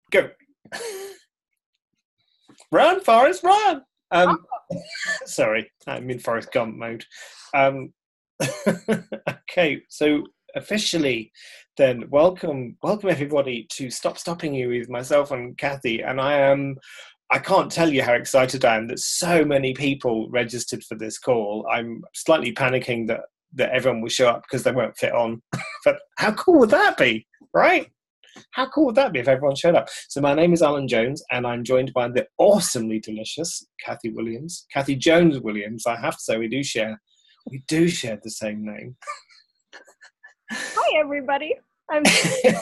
Go. Run, Forrest, run! Sorry, I'm in Forrest Gump mode. Okay, so officially, then welcome everybody to Stop Stopping You with myself and Kathy, and I can't tell you how excited I am that so many people registered for this call. I'm slightly panicking that everyone will show up because they won't fit on, but how cool would that be, right? How cool would that be if everyone showed up? So my name is Alun Jones, and I'm joined by the awesomely delicious Kathy Jones Williams. I have to say we do share the same name. Hi, everybody. I'm here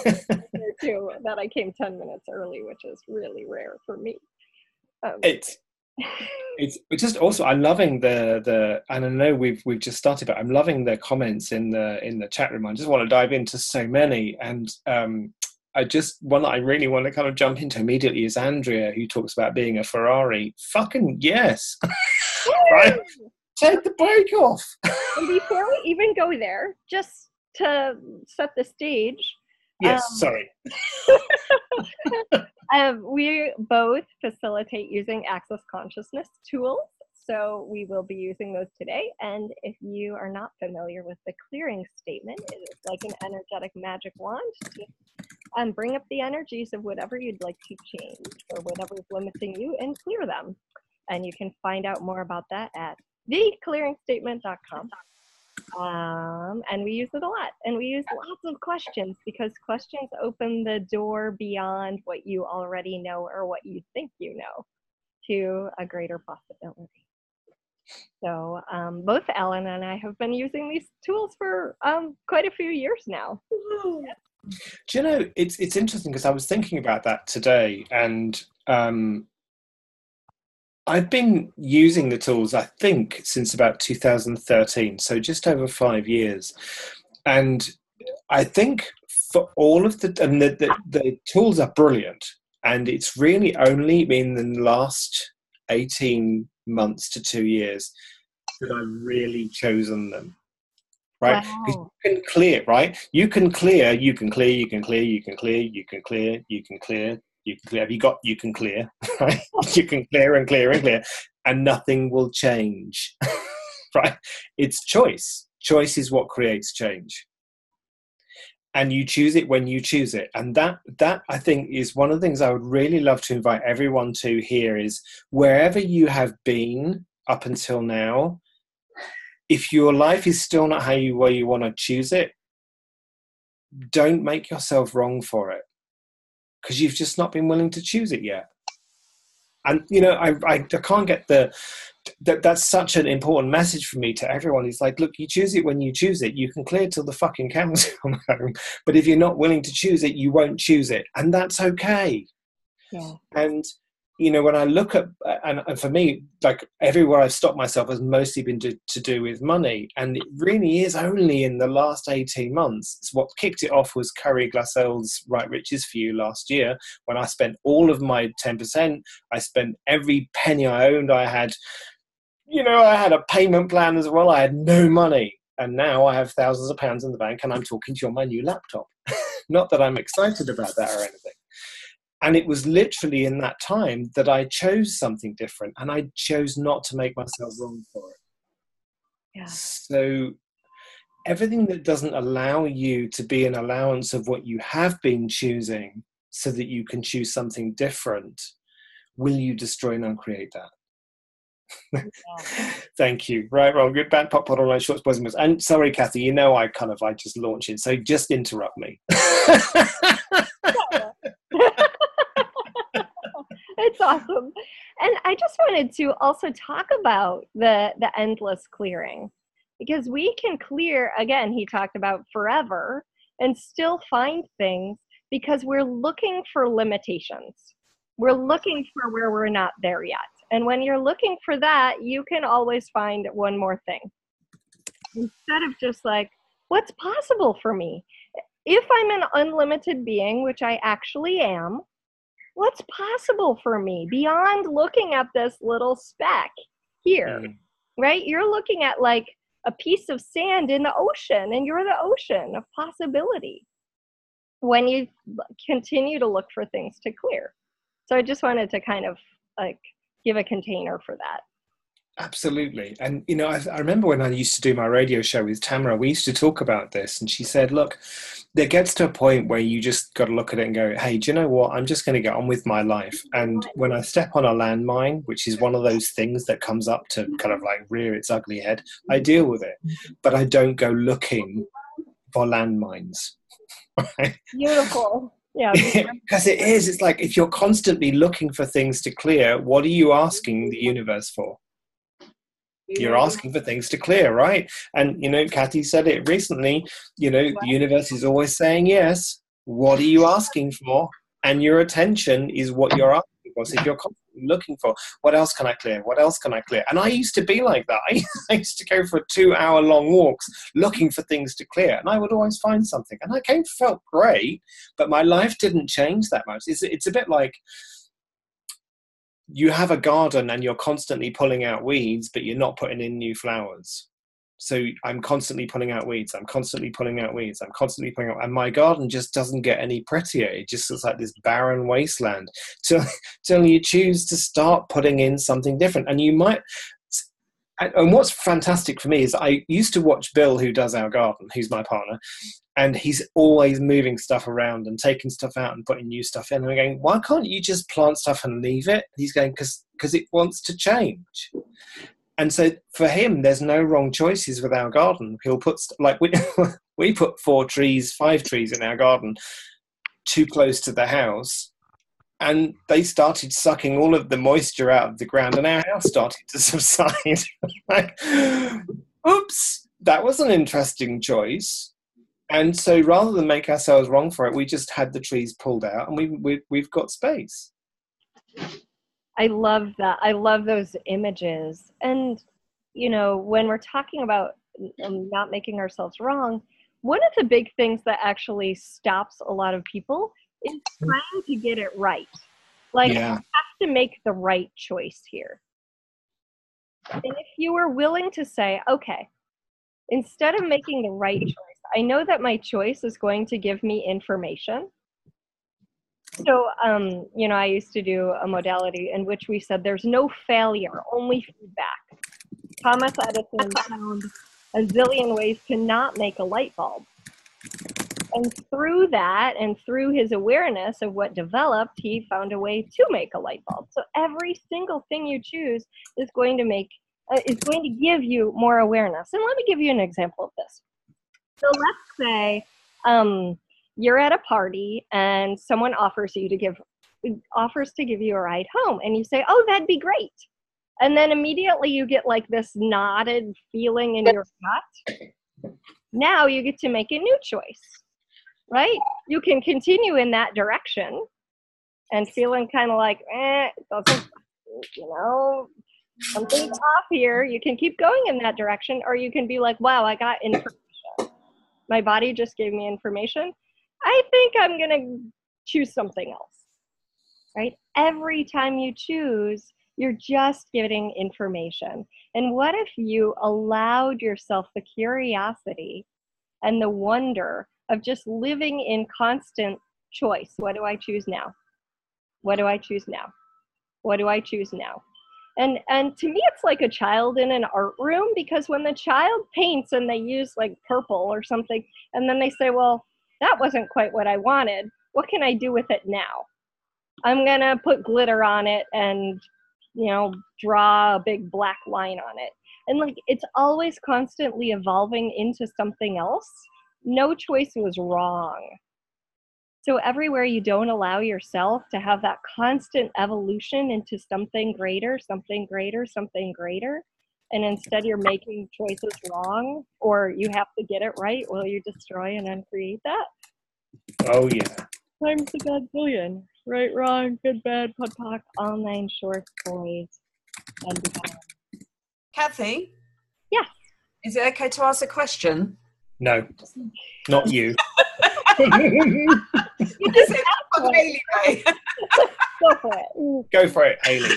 too that I came 10 minutes early, which is really rare for me. It's just also, I'm loving the and I know we've just started, but I'm loving the comments in the chat room. I just want to dive into so many, and one that I really want to kind of jump into immediately is Andrea, who talks about being a Ferrari. Fucking yes. Right? Take the brake off. And before we even go there, just to set the stage. Yes, sorry. We both facilitate using access consciousness tools. So we will be using those today. And if you are not familiar with the clearing statement, it is like an energetic magic wand to bring up the energies of whatever you'd like to change or whatever is limiting you and clear them. And you can find out more about that at theclearingstatement.com. And we use it a lot. And we use lots of questions because questions open the door beyond what you already know or what you think you know to a greater possibility. So both Ellen and I have been using these tools for quite a few years now. Do you know, it's interesting because I was thinking about that today, and I've been using the tools, I think, since about 2013, so just over 5 years. And I think for all of the tools are brilliant, and it's really only been the last 18 months to 2 years that I've really chosen them. Right? Because Wow. you can clear, right? You can clear. Have you got, you can clear, right? You can clear and clear and clear, and nothing will change, right? It's choice. Choice is what creates change. And you choose it when you choose it. And that I think is one of the things I would really love to invite everyone to here is wherever you have been up until now, if your life is still not where you want to choose it, don't make yourself wrong for it, because you've just not been willing to choose it yet. And you know, I can't get that's such an important message for me to everyone. It's like, look, you choose it when you choose it. You can clear till the fucking cows come home, but if you're not willing to choose it, you won't choose it, and that's okay. Yeah. And you know, when I look at, and for me, like everywhere I've stopped myself has mostly been to do with money. And it really is only in the last 18 months. It's what kicked it off was Curry Glassell's Right Riches for You last year, when I spent all of my 10%. I spent every penny I owned. I had a payment plan as well. I had no money. And now I have thousands of pounds in the bank, and I'm talking to you on my new laptop. Not that I'm excited about that or anything. And it was literally in that time that I chose something different, and I chose not to make myself wrong for it. Yeah. So everything that doesn't allow you to be an allowance of what you have been choosing so that you can choose something different, will you destroy and uncreate that? Yeah. Thank you. Right, wrong, good, bad, pop, pot, online, shorts, boys and girls. And sorry, Kathy, you know I just launch in, so just interrupt me. It's awesome. And I just wanted to also talk about the endless clearing, because we can clear, again, he talked about forever, and still find things because we're looking for limitations. We're looking for where we're not there yet. And when you're looking for that, you can always find one more thing. Instead of just like, what's possible for me? If I'm an unlimited being, which I actually am, what's possible for me beyond looking at this little speck here, right? You're looking at like a piece of sand in the ocean, and you're the ocean of possibility. when you continue to look for things to clear. So I just wanted to kind of like give a container for that. Absolutely. And, you know, I remember when I used to do my radio show with Tamara, we used to talk about this, and she said, look, there gets to a point where you just got to look at it and go, hey, do you know what? I'm just going to get on with my life. And when I step on a landmine, which is one of those things that comes up to kind of like rear its ugly head, I deal with it. But I don't go looking for landmines. Right? Beautiful. Yeah. Because it's like, if you're constantly looking for things to clear, what are you asking the universe for? You're asking for things to clear, right? And, you know, Kathy said it recently, you know, the universe is always saying yes. What are you asking for? And your attention is what you're asking for. So if you're constantly looking for, what else can I clear? What else can I clear? And I used to be like that. I used to go for 2-hour-long walks looking for things to clear. And I would always find something. And I felt great, but my life didn't change that much. It's a bit like, you have a garden and you're constantly pulling out weeds, but you're not putting in new flowers. So I'm constantly pulling out weeds. I'm constantly pulling out weeds. I'm constantly pulling out, and my garden just doesn't get any prettier. It just looks like this barren wasteland till you choose to start putting in something different. And you might, and what's fantastic for me is I used to watch Bill, who does our garden, who's my partner, and he's always moving stuff around and taking stuff out and putting new stuff in. And I'm going, why can't you just plant stuff and leave it? He's going, because it wants to change. And so for him, there's no wrong choices with our garden. He'll put, like we put 5 trees in our garden too close to the house. And they started sucking all of the moisture out of the ground, and our house started to subside. Like, oops, that was an interesting choice. And so rather than make ourselves wrong for it, we just had the trees pulled out, and we've got space. I love that. I love those images. And, you know, when we're talking about not making ourselves wrong, one of the big things that actually stops a lot of people is trying to get it right. Like, you have to make the right choice here. And if you were willing to say, okay, instead of making the right choice, I know that my choice is going to give me information. So, you know, I used to do a modality in which we said there's no failure, only feedback. Thomas Edison found a zillion ways to not make a light bulb. And through that, and through his awareness of what developed, he found a way to make a light bulb. So every single thing you choose is going to give you more awareness. And let me give you an example of this. So let's say you're at a party and someone offers to give you a ride home, and you say, oh, that'd be great. And then immediately you get like this knotted feeling in your gut. Now you get to make a new choice, right? You can continue in that direction and feeling kind of like, it doesn't, you know, something's off here. You can keep going in that direction, or you can be like, wow, I got information. My body just gave me information. I think I'm going to choose something else, right? Every time you choose, you're just getting information. And what if you allowed yourself the curiosity and the wonder of just living in constant choice? What do I choose now? What do I choose now? What do I choose now? And to me, it's like a child in an art room, because when the child paints and they use like purple or something, and then they say, well, that wasn't quite what I wanted. What can I do with it now? I'm going to put glitter on it and, you know, draw a big black line on it. And like, it's always constantly evolving into something else. No choice was wrong. So everywhere you don't allow yourself to have that constant evolution into something greater, something greater, something greater, and instead you're making choices wrong, or you have to get it right, will you destroy and uncreate that? Oh, yeah. Times the godzillion. Right, wrong, good, bad, POD, all 9 shorts, boys, and beyond. Kathy? Yes. Is it okay to ask a question? No, not you. You just said Haley. Go for it. Go for it, Haley.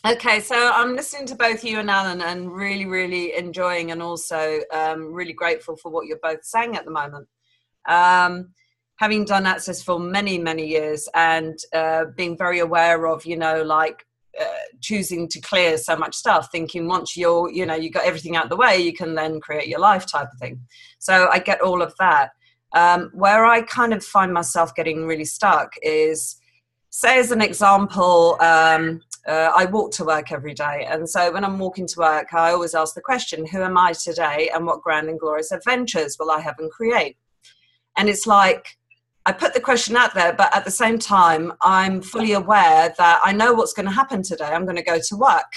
Okay, so I'm listening to both you and Alan and really, really enjoying, and also really grateful for what you're both saying at the moment. having done Access for many, many years, and being very aware of, choosing to clear so much stuff, thinking once you got everything out of the way, you can then create your life type of thing. So I get all of that. Where I kind of find myself getting really stuck is, say as an example, I walk to work every day. And so when I'm walking to work, I always ask the question, who am I today and what grand and glorious adventures will I have and create? And it's like, I put the question out there, but at the same time, I'm fully aware that I know what's going to happen today. I'm going to go to work.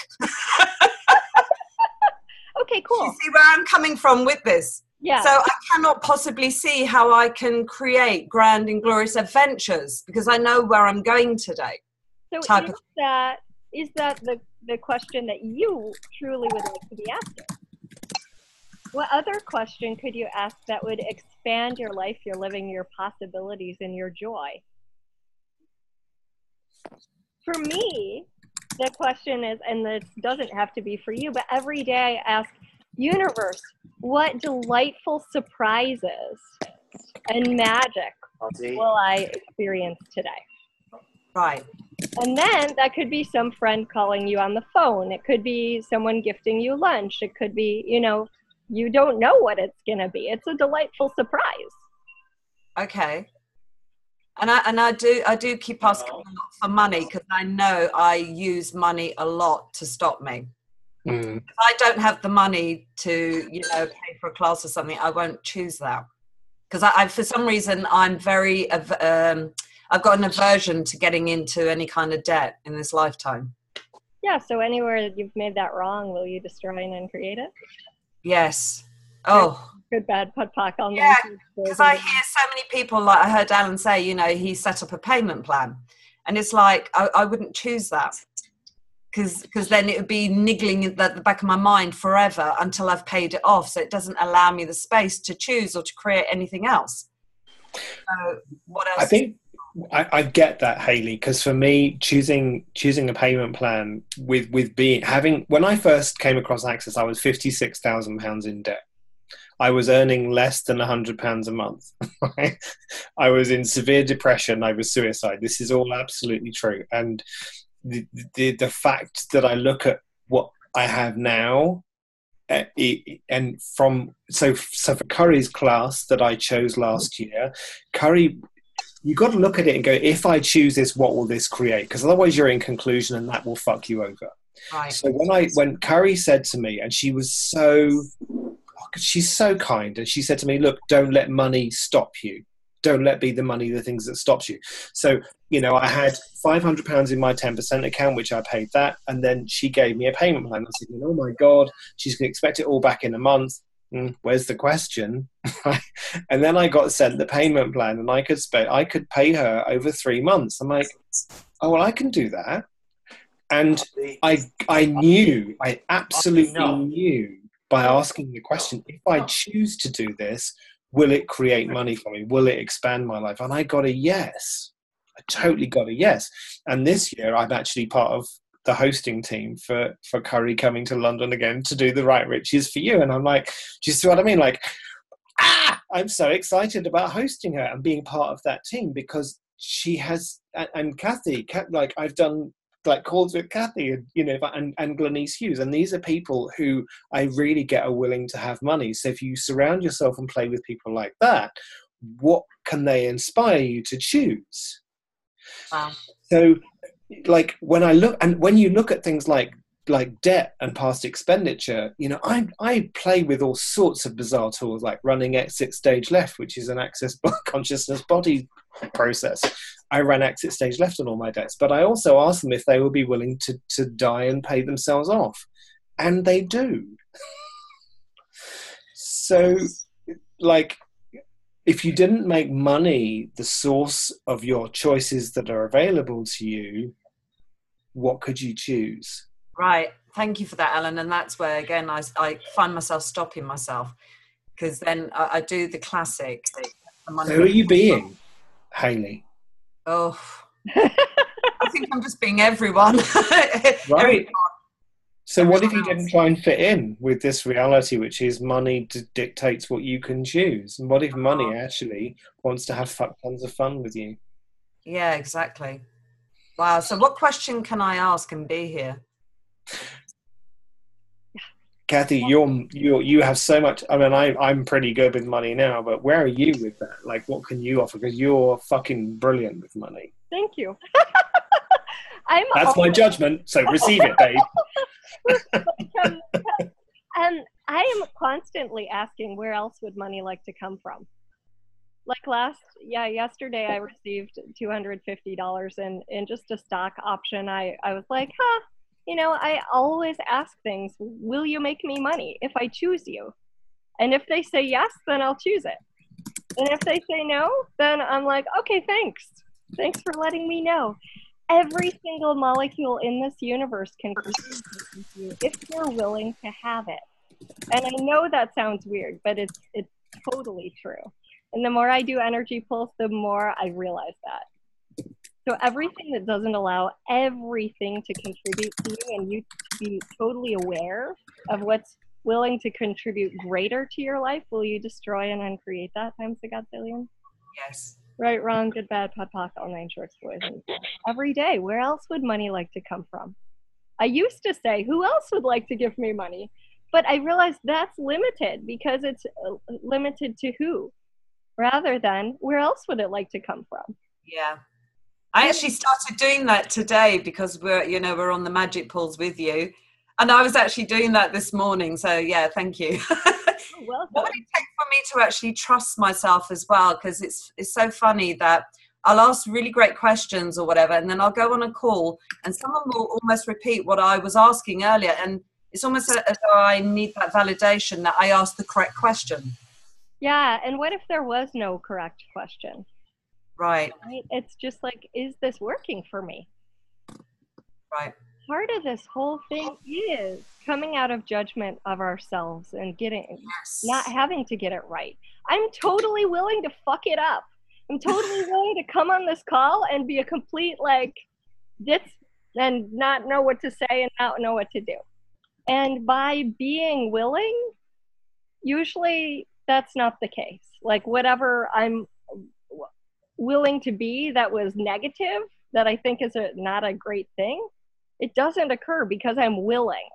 Okay, cool. You see where I'm coming from with this? Yeah. So I cannot possibly see how I can create grand and glorious adventures because I know where I'm going today. So is that the question that you truly would like to be asking? What other question could you ask that would expand your life, your living, your possibilities, and your joy? For me, the question is, and this doesn't have to be for you, but every day I ask, universe, what delightful surprises and magic will I experience today? Right. And then that could be some friend calling you on the phone. It could be someone gifting you lunch. It could be, you don't know what it's going to be. It's a delightful surprise. Okay. And I do keep asking a lot for money because I know I use money a lot to stop me. If I don't have the money to, pay for a class or something, I won't choose that. Because I for some reason, I'm very, I've got an aversion to getting into any kind of debt in this lifetime. Yeah, so anywhere that you've made that wrong, will you destroy and uncreate it? Yes. Oh. Good, bad, put pock on. Yeah, because I hear so many people, like I heard Alan say, he set up a payment plan. And it's like, I wouldn't choose that. Because then it would be niggling at the back of my mind forever until I've paid it off. So it doesn't allow me the space to choose or to create anything else. So what else? I think I get that, Hayley, because for me, choosing a payment plan when I first came across Access, I was £56,000 in debt. I was earning less than £100 a month. Right? I was in severe depression. I was suicide. This is all absolutely true. And the fact that I look at what I have now, so for Curry's class that I chose last year, Curry, you got to look at it and go, if I choose this, what will this create? Because otherwise you're in conclusion and that will fuck you over. Right. So when Curry said to me, and she's so kind, and she said to me, look, don't let money stop you. Don't let be the money the things that stops you. So, I had £500 in my 10% account, which I paid that. And then she gave me a payment plan. I said, oh my God, she's going to expect it all back in a month. Where's the question? And then I got sent the payment plan, and I could pay her over 3 months. I'm like, oh, well, I can do that. And I absolutely knew by asking the question, if I choose to do this, will it create money for me? Will it expand my life? And I got a yes. I totally got a yes. And this year, I'm actually part of the hosting team for Curry coming to London again to do the Right Riches for You. And I'm like, do you see what I mean? Like, I'm so excited about hosting her and being part of that team because she has, and Kathy, like I've done like calls with Kathy and Glenise Hughes, and these are people who I really get are willing to have money. So if you surround yourself and play with people like that, what can they inspire you to choose? Wow. So like when you look at things like debt and past expenditure, I play with all sorts of bizarre tools like running Exit Stage Left, which is an Access consciousness body process. I ran Exit Stage Left on all my debts, but I also asked them if they would be willing to die and pay themselves off, and they do. So like if you didn't make money the source of your choices that are available to you, what could you choose? Right. Thank you for that, Alan. And that's where, again, I find myself stopping myself because then I do the classic. So who are you being, Hayley? Oh, I think I'm just being everyone. Right. So what if you everyone didn't else. try and fit in with this reality, which is money dictates what you can choose? And what if money actually wants to have tons of fun with you? Yeah, exactly. Wow. So what question can I ask and be here? Kathy, you have so much. I mean, I'm pretty good with money now, but where are you with that? Like, what can you offer? Because you're fucking brilliant with money. Thank you. I'm That's my judgment, so receive it, babe. and I am constantly asking, where else would money like to come from? Like yesterday I received $250 in just a stock option. I was like, I always ask things, will you make me money if I choose you? And if they say yes, then I'll choose it. And if they say no, then I'm like, okay, thanks. Thanks for letting me know. Every single molecule in this universe can contribute to you if you're willing to have it. And I know that sounds weird, but it's totally true. And the more I do energy pulse, the more I realize that. So everything that doesn't allow everything to contribute to you and you to be totally aware of what's willing to contribute greater to your life, will you destroy and uncreate that times the godzillion? Yes. Right, wrong, good, bad, pod, poc, all nine shorts, boys. And every day, where else would money like to come from? I used to say, who else would like to give me money? But I realized that's limited because it's limited to who, rather than where else would it like to come from? Yeah. I actually started doing that today because we're on the magic pulls with you. And I was actually doing that this morning. So yeah, thank you. Well, what would it take for me to actually trust myself as well? Because it's so funny that I'll ask really great questions or whatever, and then I'll go on a call and someone will almost repeat what I was asking earlier. And it's almost as though I need that validation that I asked the correct question. Yeah, and what if there was no correct question? Right. It's just like, is this working for me? Right. Part of this whole thing is coming out of judgment of ourselves and not having to get it right. I'm totally willing to fuck it up. I'm totally willing to come on this call and be a complete ditz and not know what to say and not know what to do. And by being willing, usually that's not the case. Like whatever I'm willing to be that was negative, that I think is not a great thing, it doesn't occur because I'm willing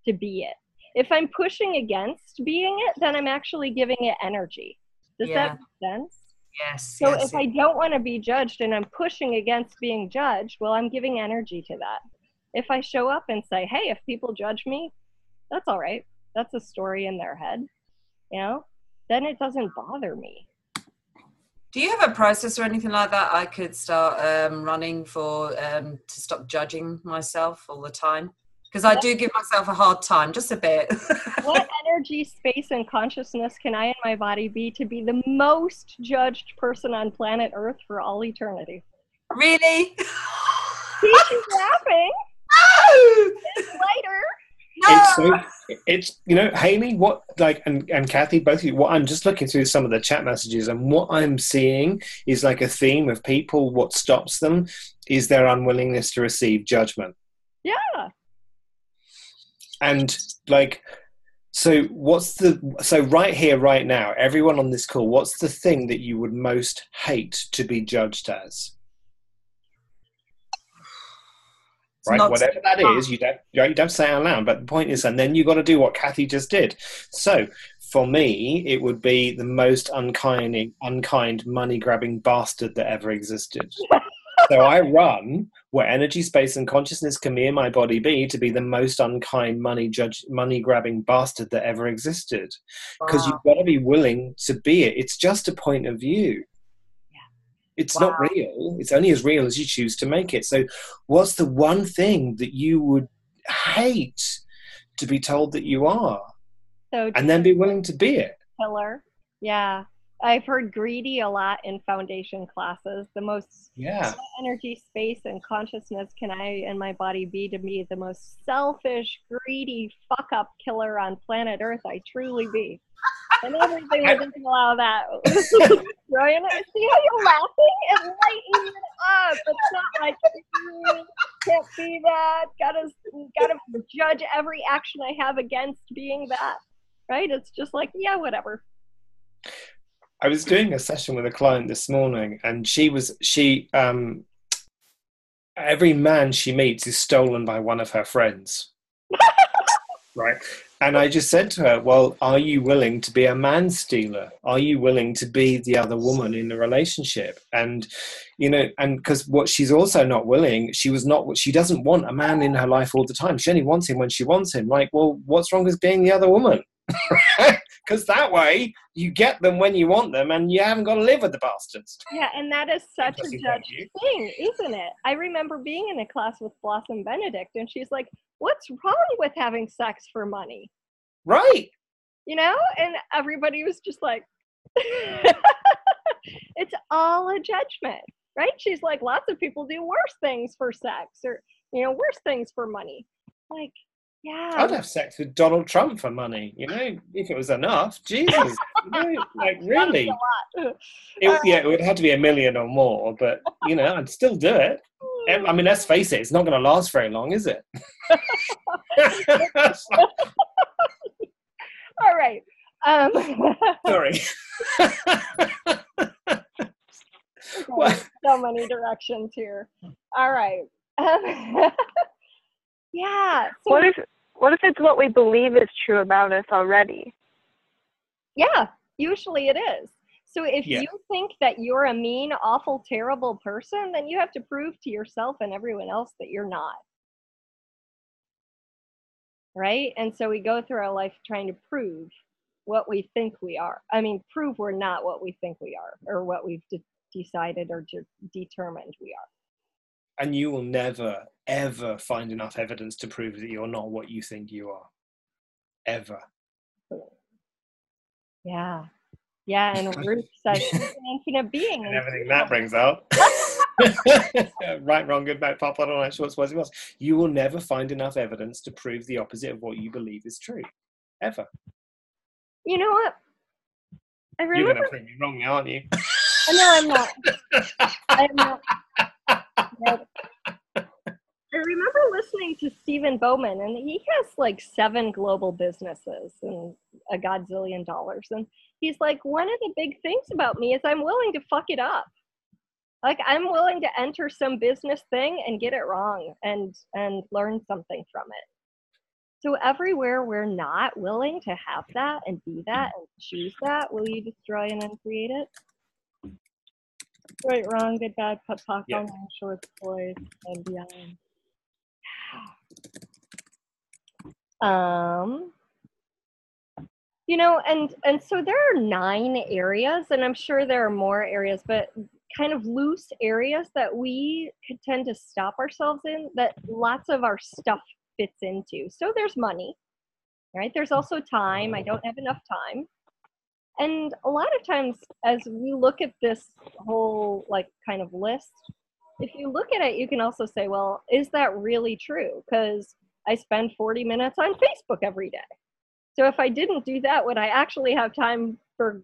to be it. If I'm pushing against being it, then I'm actually giving it energy. Does that make sense? Yes. So if I don't want to be judged and I'm pushing against being judged, well, I'm giving energy to that. If I show up and say, hey, if people judge me, that's all right. That's a story in their head, then it doesn't bother me. Do you have a process or anything like that I could start running for to stop judging myself all the time? Because I do give myself a hard time, just a bit. What energy, space, and consciousness can I and my body be to be the most judged person on planet Earth for all eternity? Really? See, she's laughing. No! It's lighter. No! It's Haley, what and Kathy, both of you, what I'm just looking through some of the chat messages, and what I'm seeing is like a theme of people. What stops them is their unwillingness to receive judgment. Yeah. And so right here, right now, everyone on this call, what's the thing that you would most hate to be judged as? Right, whatever that is, you don't say out loud. But the point is, and then you got to do what Kathy just did. So for me, it would be the most unkind, money-grabbing bastard that ever existed. So I run where energy, space, and consciousness can me and my body be to be the most unkind, money-grabbing bastard that ever existed. Because you've got to be willing to be it. It's just a point of view. It's not real. It's only as real as you choose to make it. So what's the one thing that you would hate to be told that you are? And then be willing to be it. Killer. Yeah. I've heard greedy a lot in foundation classes. The most energy, space, and consciousness can I and my body be to me the most selfish, greedy, fuck-up killer on planet Earth I truly be. And everything doesn't allow that. Brilliant. See how you're laughing? It lightens it up. It's not like, can't be that. Gotta you gotta judge every action I have against being that, right? It's just like, yeah, whatever. I was doing a session with a client this morning, and every man she meets is stolen by one of her friends. Right. And I just said to her, well, are you willing to be a man stealer? Are you willing to be the other woman in the relationship? And, and because what she's also not willing, she doesn't want a man in her life all the time. She only wants him when she wants him. Like, well, what's wrong with being the other woman? Because that way you get them when you want them and you haven't got to live with the bastards. Yeah, and that is such a judged thing, isn't it? I remember being in a class with Blossom Benedict, and she's like, what's wrong with having sex for money? Right. And everybody was just like, it's all a judgment, right? She's like, lots of people do worse things for sex or, worse things for money. Like, yeah. I'd have sex with Donald Trump for money, if it was enough. Jesus. Like, really? It would have to be $1 million or more, but, I'd still do it. I mean, let's face it, it's not going to last very long, is it? All right. Sorry. Okay, so many directions here. All right. Yeah. So, what if it's what we believe is true about us already? Yeah, usually it is. So if you think that you're a mean, awful, terrible person, then you have to prove to yourself and everyone else that you're not. Right? And so we go through our life trying to prove what we think we are. I mean, prove we're not what we think we are, or what we've decided or determined we are. And you will never, ever find enough evidence to prove that you're not what you think you are. Ever. Yeah. Yeah, and Ruth says she's an infinite being. And everything that brings out. Right, wrong, good, bad, pop, all right, short, spicy, was. You will never find enough evidence to prove the opposite of what you believe is true. Ever. You know what? I remember... You're going to prove me wrong now, aren't you? No, I'm not. I'm not. Nope. I remember listening to Stephen Bowman, and he has like 7 global businesses and a godzillion dollars. And he's like, one of the big things about me is I'm willing to fuck it up. Like, I'm willing to enter some business thing and get it wrong and learn something from it. So everywhere we're not willing to have that and be that and choose that, will you destroy and uncreate it? Right, wrong, good, bad, pop, long, short, boys, and beyond. And so there are 9 areas, and I'm sure there are more areas, but kind of loose areas that we could tend to stop ourselves in that lots of our stuff fits into. So there's money, right? There's also time. I don't have enough time. And a lot of times as we look at this whole like kind of list, if you look at it, you can also say, well, is that really true? Because I spend 40 minutes on Facebook every day. So if I didn't do that, would I actually have time for,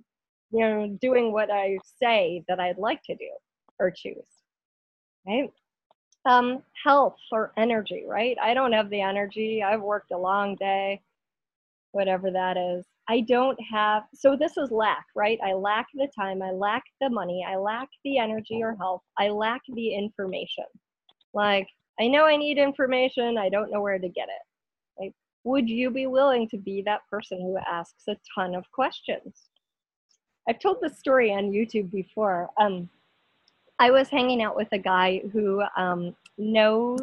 doing what I say that I'd like to do or choose, right? Health or energy, right? I don't have the energy. I've worked a long day, whatever that is. I don't have, so this is lack, right? I lack the time, I lack the money, I lack the energy or health, I lack the information. Like, I know I need information, I don't know where to get it. Like, would you be willing to be that person who asks a ton of questions? I've told this story on YouTube before. I was hanging out with a guy who knows,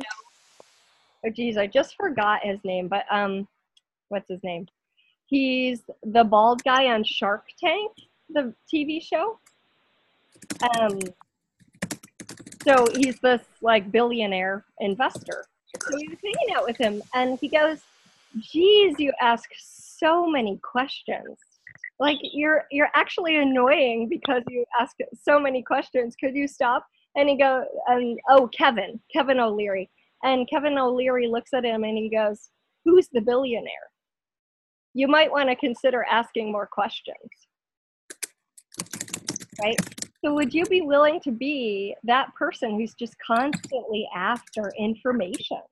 oh geez, I just forgot his name, but what's his name? He's the bald guy on Shark Tank, the TV show. So he's this like billionaire investor. So he was hanging out with him and he goes, geez, you ask so many questions. Like you're actually annoying because you ask so many questions. Could you stop? And he goes, Kevin O'Leary. And Kevin O'Leary looks at him and he goes, who's the billionaire? You might want to consider asking more questions, right? So would you be willing to be that person who's just constantly after information,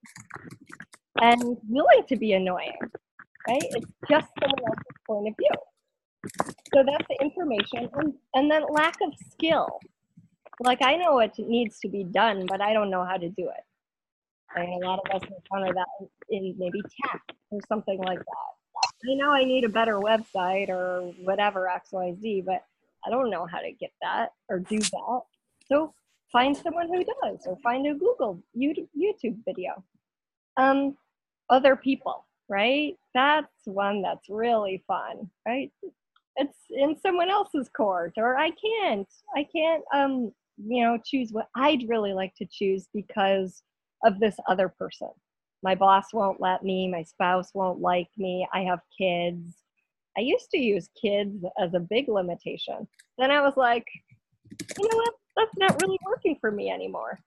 and willing to be annoying, right? It's just someone else's point of view. So that's the information. And then lack of skill. Like, I know what needs to be done, but I don't know how to do it. I mean, a lot of us encounter that in maybe tech or something like that. I know I need a better website or whatever, XYZ, but I don't know how to get that or do that. So find someone who does, or find a Google YouTube video. Other people, right? That's one that's really fun, right? It's in someone else's court, or I can't, choose what I'd really like to choose because of this other person. My boss won't let me, my spouse won't like me, I have kids. I used to use kids as a big limitation. Then I was like, you know what? That's not really working for me anymore.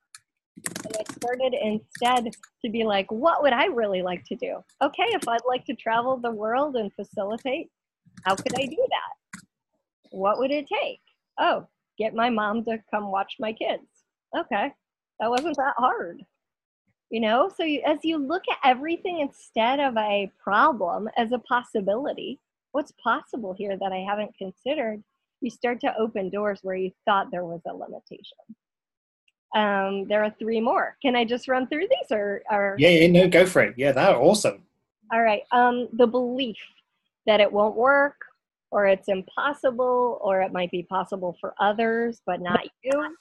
And I started instead to be like, what would I really like to do? Okay, if I'd like to travel the world and facilitate, how could I do that? What would it take? Oh, get my mom to come watch my kids. Okay, that wasn't that hard. So as you look at everything instead of a problem as a possibility, what's possible here that I haven't considered, you start to open doors where you thought there was a limitation. There are 3 more. Can I just run through these or? Yeah, no, go for it. Yeah, they're awesome. All right. The belief that it won't work, or it's impossible, or it might be possible for others, but not you.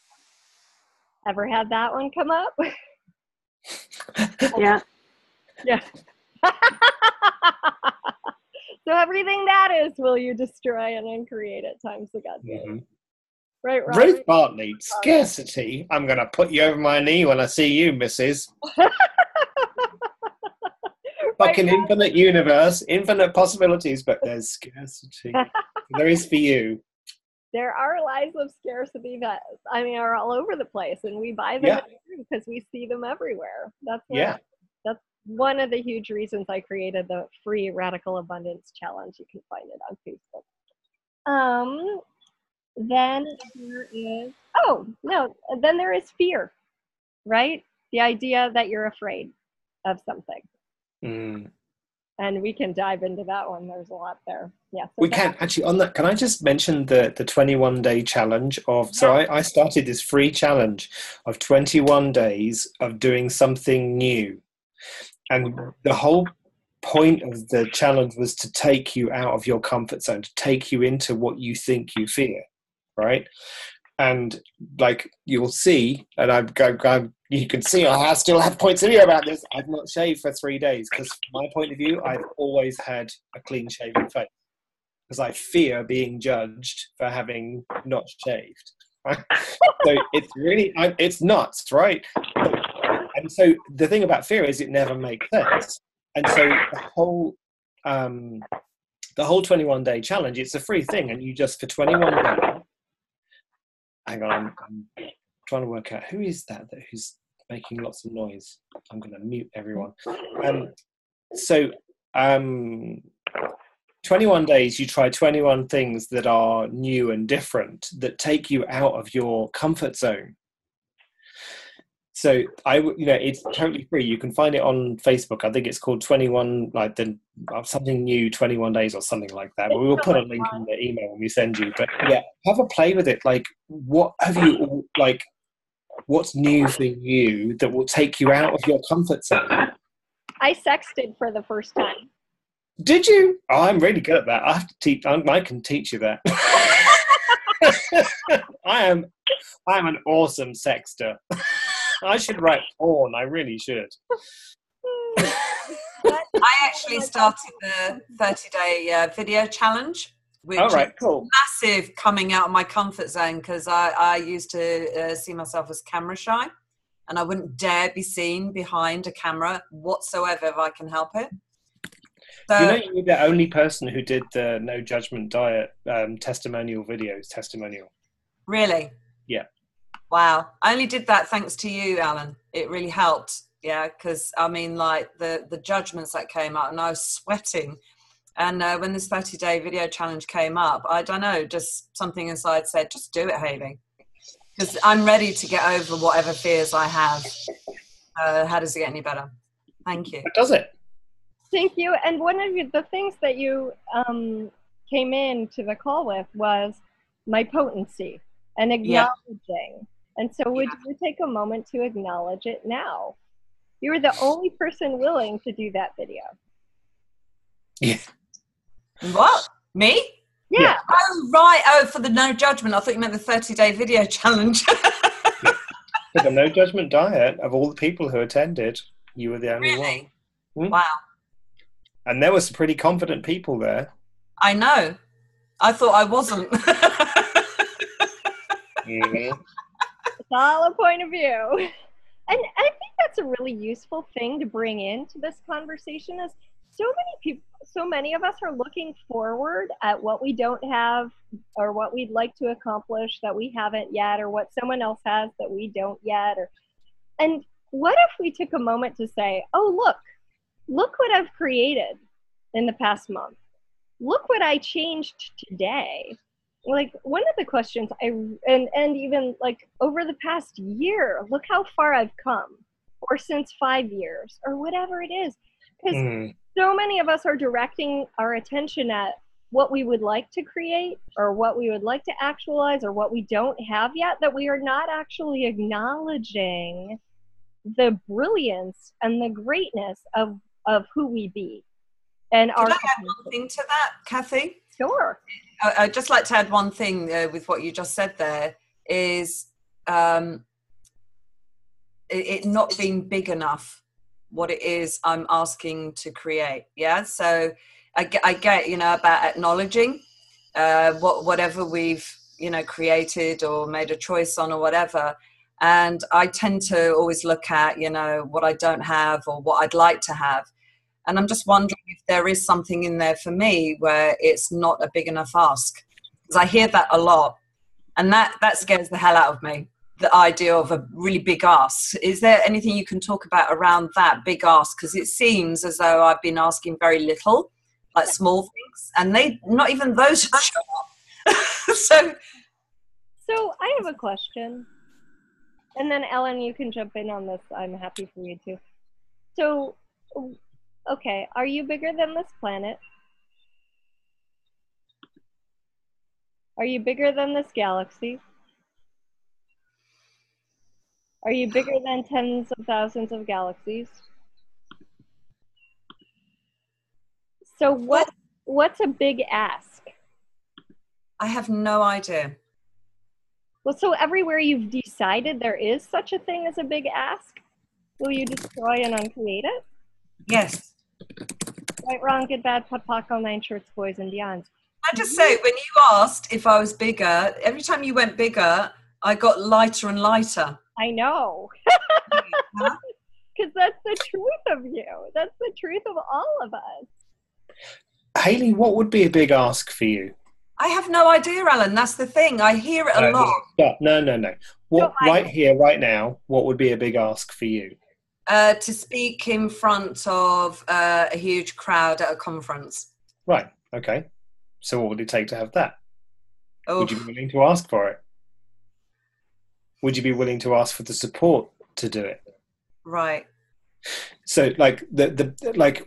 Ever had that one come up? Yeah. Yeah. So everything that is, will you destroy and then create it times the gods. Mm-hmm. Right, Robert? Ruth Bartley, scarcity. I'm going to put you over my knee when I see you, Mrs. Fucking Right, infinite universe, infinite possibilities, but there's scarcity. There is for you. There are lies of scarcity that, are all over the place, and we buy them because we see them everywhere. That's one of the huge reasons I created the free Radical Abundance Challenge. You can find it on Facebook. Then there is fear, right? The idea that you're afraid of something. Mm. And we can dive into that one. There's a lot there. Yeah. So we can actually on that. Can I just mention the 21-day challenge of? So I started this free challenge of 21 days of doing something new, and the whole point of the challenge was to take you out of your comfort zone, to take you into what you think you fear, right? And like you'll see, and you can see I still have points of view about this. I've not shaved for 3 days because from my point of view, I've always had a clean shaven face because I fear being judged for having not shaved. Right? So it's really, it's nuts, right? And so the thing about fear is it never makes sense. And so the whole 21-day challenge, it's a free thing, and you just for 21 days. Hang on, I'm trying to work out who is that who's making lots of noise. I'm going to mute everyone. 21 days, you try 21 things that are new and different, that take you out of your comfort zone. So it's totally free. You can find it on Facebook. I think it's called 21, something new 21 days or something like that. But we will put a link in the email when we send you. But yeah, have a play with it. Like, what have you what's new for you that will take you out of your comfort zone? I sexted for the first time. Did you? Oh, I'm really good at that. I have to teach. I can teach you that. I am an awesome sexter. I should write porn. I really should. I actually started the 30-day video challenge, which is cool. Massive coming out of my comfort zone, because I used to see myself as camera shy, and I wouldn't dare be seen behind a camera whatsoever if I can help it. So, you're the only person who did the no judgment diet testimonial. Really? Yeah. Wow. I only did that thanks to you, Alan. It really helped. Yeah, because the judgments that came up, and I was sweating. And when this 30-day video challenge came up, I don't know, just something inside said, just do it, Hayley. Because I'm ready to get over whatever fears I have. How does it get any better? Thank you. But does it? Thank you. And one of the things that you came into the call with was my potency and acknowledging. And so would you take a moment to acknowledge it now? You were the only person willing to do that video. Yeah. What? Me? Yeah. Oh, right. Oh, for the no judgment. I thought you meant the 30-day video challenge. For the no judgment diet, of all the people who attended, you were the only Really? one. Wow. And there were some pretty confident people there. I know. I thought I wasn't. Mm-hmm. It's all a point of view. And I think that's a really useful thing to bring into this conversation is so many of us are looking forward at what we don't have or what we'd like to accomplish that we haven't yet or what someone else has that we don't yet. And what if we took a moment to say, oh, look what I've created in the past month. Look what I changed today. Like one of the questions and even like over the past year, look how far I've come, or since 5 years, or whatever it is. Because so many of us are directing our attention at what we would like to create or what we would like to actualize or what we don't have yet, that we are not actually acknowledging the brilliance and the greatness of who we be. And Could I add one thing to that, Kathy? Sure. I'd just like to add one thing with what you just said there is it not being big enough what it is I'm asking to create. Yeah. So I get, about acknowledging whatever we've, created or made a choice on or whatever. And I tend to always look at, what I don't have or what I'd like to have. And I'm just wondering if there is something in there for me where it's not a big enough ask. Because I hear that a lot. And that scares the hell out of me, the idea of a really big ask. Is there anything you can talk about around that big ask? Because it seems as though I've been asking very little, like small things. And not even those show up. So I have a question. And then Ellen, you can jump in on this. I'm happy for you too. So, okay, are you bigger than this planet? Are you bigger than this galaxy? Are you bigger than tens of thousands of galaxies? So what's a big ask? I have no idea. Well, so everywhere you've decided there is such a thing as a big ask, will you destroy and uncreate it? Yes. Right, wrong, good, bad, pot, pock, all nine shorts, boys, and beyond. I just say, when you asked if I was bigger, every time you went bigger, I got lighter and lighter. I know. Because that's the truth of you. That's the truth of all of us. Haley, what would be a big ask for you? I have no idea, Alan. That's the thing. I hear it a lot. No. What right here, right now, what would be a big ask for you? To speak in front of a huge crowd at a conference. Right, okay. So what would it take to have that? Oh. Would you be willing to ask for it? Would you be willing to ask for the support to do it? Right. So like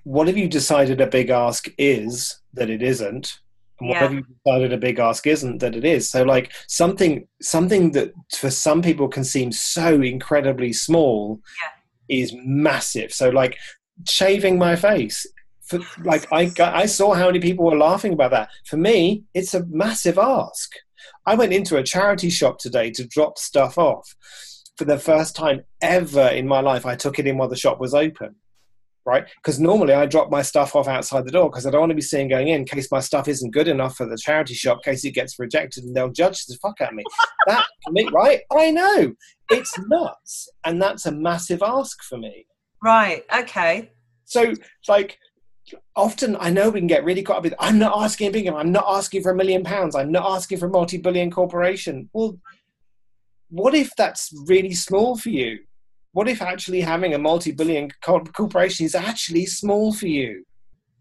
what have you decided a big ask is that it isn't? And what have you decided a big ask isn't that it is? So like something that for some people can seem so incredibly small is massive. So like shaving my face, I saw how many people were laughing about that. For me, it's a massive ask. I went into a charity shop today to drop stuff off. For the first time ever in my life, I took it in while the shop was open, right? Because normally I drop my stuff off outside the door because I don't want to be seen going in case my stuff isn't good enough for the charity shop, in case it gets rejected and they'll judge the fuck out of me. That, for me, right? I know. It's nuts. And that's a massive ask for me. Right, okay. So, like, often I know we can get really caught up with, I'm not asking big, I'm not asking for £1 million, I'm not asking for a multi-billion corporation. Well, what if that's really small for you? What if actually having a multi-billion corporation is actually small for you?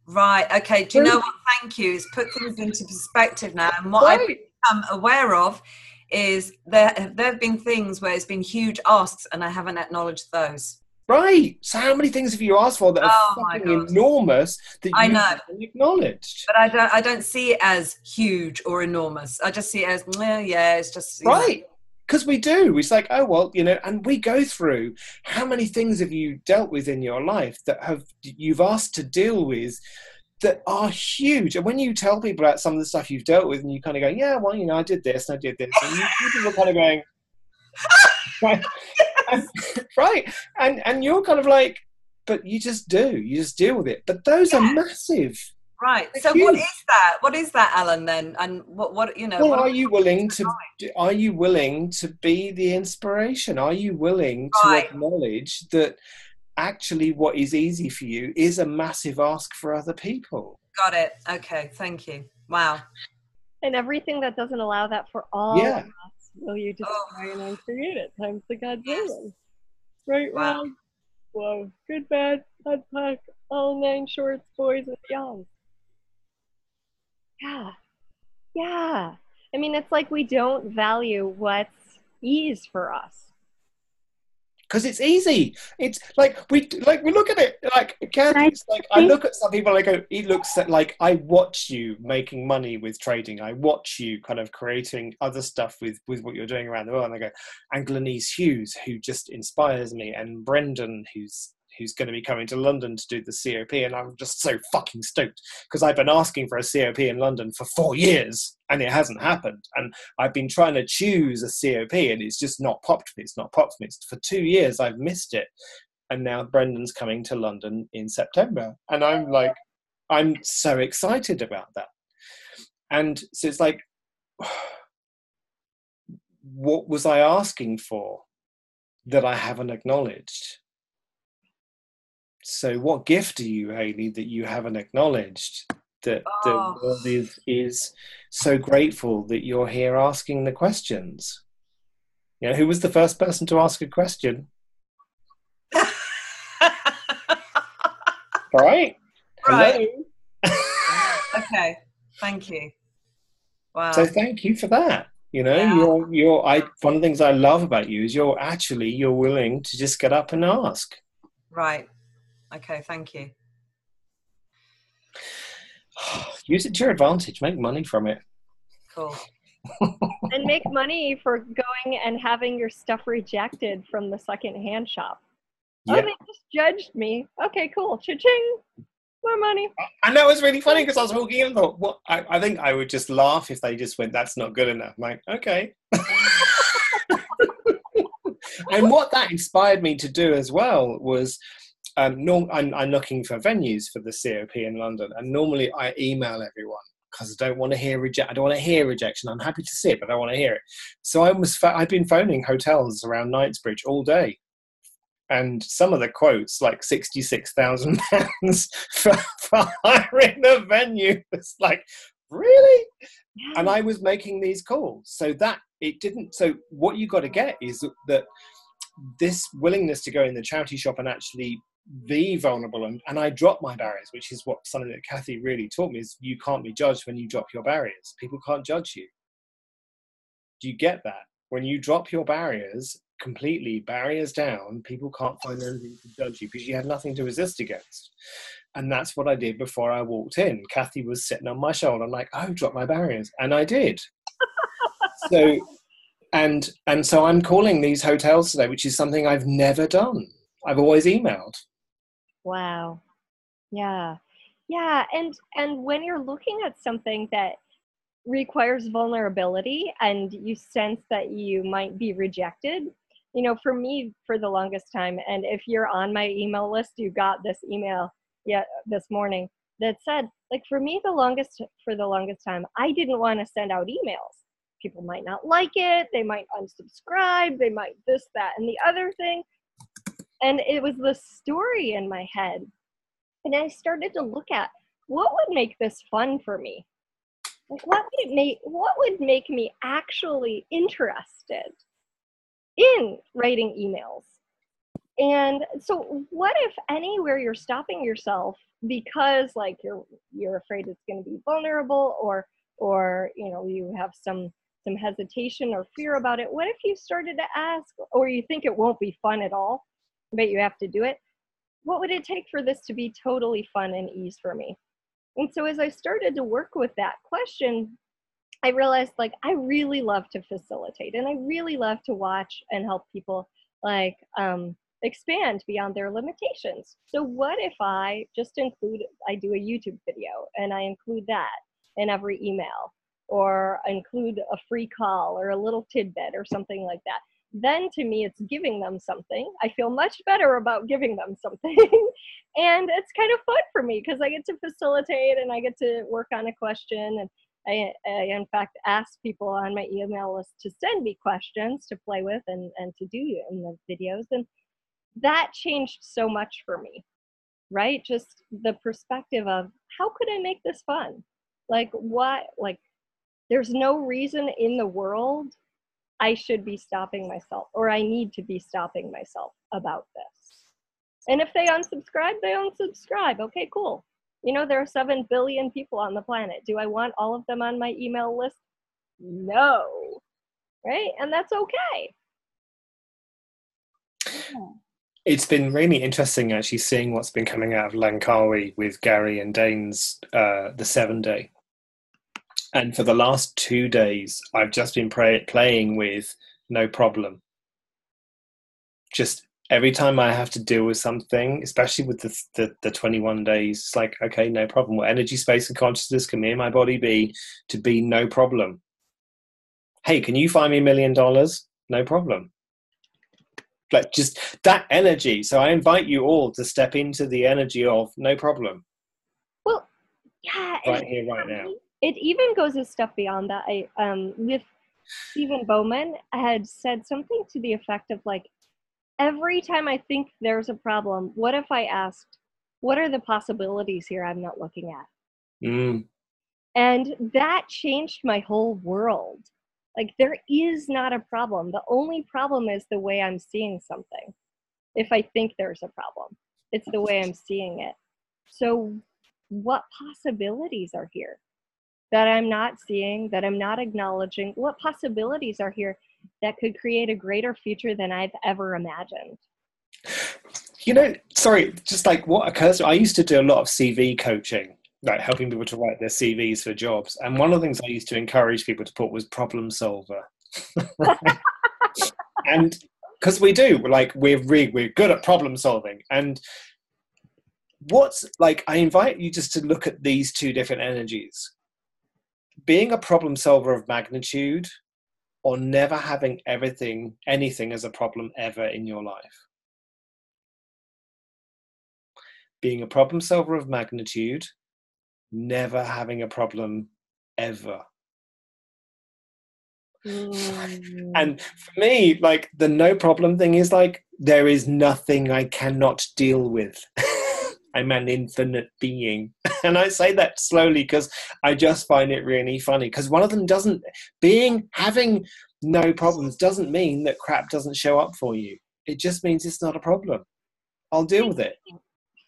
Right, okay. Do you know what? Thank you. It's put things into perspective now. And what I've become aware of is there have been things where it's been huge asks and I haven't acknowledged those. Right. So how many things have you asked for that are Oh my fucking God. enormous that I you know. haven't acknowledged? But I don't see it as huge or enormous. I just see it as, well, yeah, it's just, you know. Right. Because we do. It's like, oh, well, you know, and we go through how many things have you dealt with in your life that you've asked to deal with that are huge. And when you tell people about some of the stuff you've dealt with and you kind of go, yeah, well, you know, I did this and I did this. And people are kind of going, right. And, right. And you're kind of like, but you just do. You just deal with it. But those are massive. Right. They're So huge. what is that? What is that, Alan, then? And what you know, well, what are you willing to be the inspiration? Are you willing to Right. acknowledge that actually what is easy for you is a massive ask for other people? Got it. Okay. Thank you. Wow. And everything that doesn't allow that for all Yeah. of us, will you destroy and uncreate it? Times the Yes. godzillion. Right, Wow. wrong, whoa, good, bad, puck, all 9 shorts, boys and beyond. Yeah, yeah. I mean, it's like we don't value what's ease for us. Because it's easy. It's like we look at it like Kathy. It's like I look at some people. I go, it looks like I watch you making money with trading. I watch you kind of creating other stuff with what you're doing around the world. And I go, and Glenise Hughes, who just inspires me, and Brendan, who's going to be coming to London to do the COP, and I'm just so fucking stoked because I've been asking for a COP in London for 4 years and it hasn't happened, and I've been trying to choose a COP and it's just not popped for me. It's not popped for me. For 2 years I've missed it, and now Brendan's coming to London in September, and I'm so excited about that. And so it's like, what was I asking for that I haven't acknowledged? So what gift are you, Hayley, that you haven't acknowledged, that the world is so grateful that you're here asking the questions? You know, who was the first person to ask a question? All right. Right. Hello. Okay. Thank you. Wow. So thank you for that. You know, Yeah. one of the things I love about you is you're willing to just get up and ask. Right. Okay, thank you. Use it to your advantage. Make money from it. Cool. And make money for going and having your stuff rejected from the secondhand shop. Yeah. Oh, they just judged me. Okay, cool. Cha-ching. More money. And that was really funny because I was walking in and thought, what? I think I would just laugh if they just went, that's not good enough. I'm like, okay. And what that inspired me to do as well was, I'm looking for venues for the COP in London, and normally I email everyone because I don't want to hear rejection. I'm happy to see it, but I don't want to hear it. So I've been phoning hotels around Knightsbridge all day, and some of the quotes like £66,000 for hiring a venue. It's like, really? Yeah. And I was making these calls, so what you got to get is that this willingness to go in the charity shop and actually be vulnerable, and I drop my barriers, which is something that Kathy really taught me, is you can't be judged when you drop your barriers. People can't judge you. Do you get that? When you drop your barriers completely, barriers down, people can't find anything to judge you because you have nothing to resist against. And that's what I did before I walked in. Kathy was sitting on my shoulder. I'm like, oh, drop my barriers. And I did. So and so I'm calling these hotels today, which is something I've never done. I've always emailed. Wow. Yeah. Yeah. And when you're looking at something that requires vulnerability and you sense that you might be rejected, you know, for me, for the longest time, and if you're on my email list, you got this email this morning that said, like, for the longest time, I didn't want to send out emails. People might not like it. They might unsubscribe. They might this, that, and the other thing. And it was the story in my head. And I started to look at what would make this fun for me. Like, what would make me actually interested in writing emails? And so what, if anywhere, you're stopping yourself because like you're afraid it's going to be vulnerable, or you know, you have some hesitation or fear about it? What if you started to ask, or you think it won't be fun at all? but you have to do it. What would it take for this to be totally fun and ease for me? And so as I started to work with that question, I realized like I really love to facilitate, and I really love to watch and help people like expand beyond their limitations. So what if I just I do a YouTube video and I include that in every email, or include a free call or a little tidbit or something like that? Then to me, it's giving them something. I feel much better about giving them something. And it's kind of fun for me because I get to facilitate and I get to work on a question. And I in fact ask people on my email list to send me questions to play with and to do in the videos. And that changed so much for me, right? Just the perspective of how could I make this fun? Like what, like there's no reason in the world I should be stopping myself, or I need to be stopping myself about this. And if they unsubscribe, they unsubscribe. Okay, cool. You know, there are 7 billion people on the planet. Do I want all of them on my email list? No, right? And that's okay. Yeah. It's been really interesting actually seeing what's been coming out of Langkawi with Gary and Dane's the 7-day. And for the last 2 days, I've just been playing with no problem. Just every time I have to deal with something, especially with the 21 days, it's like, okay, no problem. What energy, space, and consciousness can me and my body be to be no problem? Hey, can you find me $1 million? No problem. Like just that energy. So I invite you all to step into the energy of no problem. Well, yeah. Right here, right now. It even goes a step beyond that. With Stephen Bowman, I had said something to the effect of like, every time I think there's a problem, what if I asked, what are the possibilities here I'm not looking at? Mm. And that changed my whole world. Like there is not a problem. The only problem is the way I'm seeing something. If I think there's a problem, it's the way I'm seeing it. So what possibilities are here that I'm not seeing, that I'm not acknowledging? What possibilities are here that could create a greater future than I've ever imagined? You know, sorry, just like what occurs, I used to do a lot of CV coaching, like helping people to write their CVs for jobs. And one of the things I used to encourage people to put was problem solver. And because we do, like we're good at problem solving. And what's like, I invite you just to look at these two different energies. Being a problem solver of magnitude, or never having anything as a problem ever in your life. Being a problem solver of magnitude, never having a problem ever. And for me, like the no problem thing is like, there is nothing I cannot deal with. I'm an infinite being. And I say that slowly because I just find it really funny. Because one of them having no problems doesn't mean that crap doesn't show up for you. It just means it's not a problem. I'll deal with it.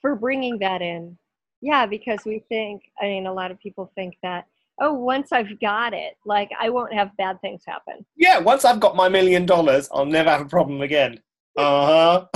For bringing that in. Yeah, because we think, I mean, a lot of people think that, oh, once I've got it, like I won't have bad things happen. Yeah, once I've got my $1 million, I'll never have a problem again. Uh-huh.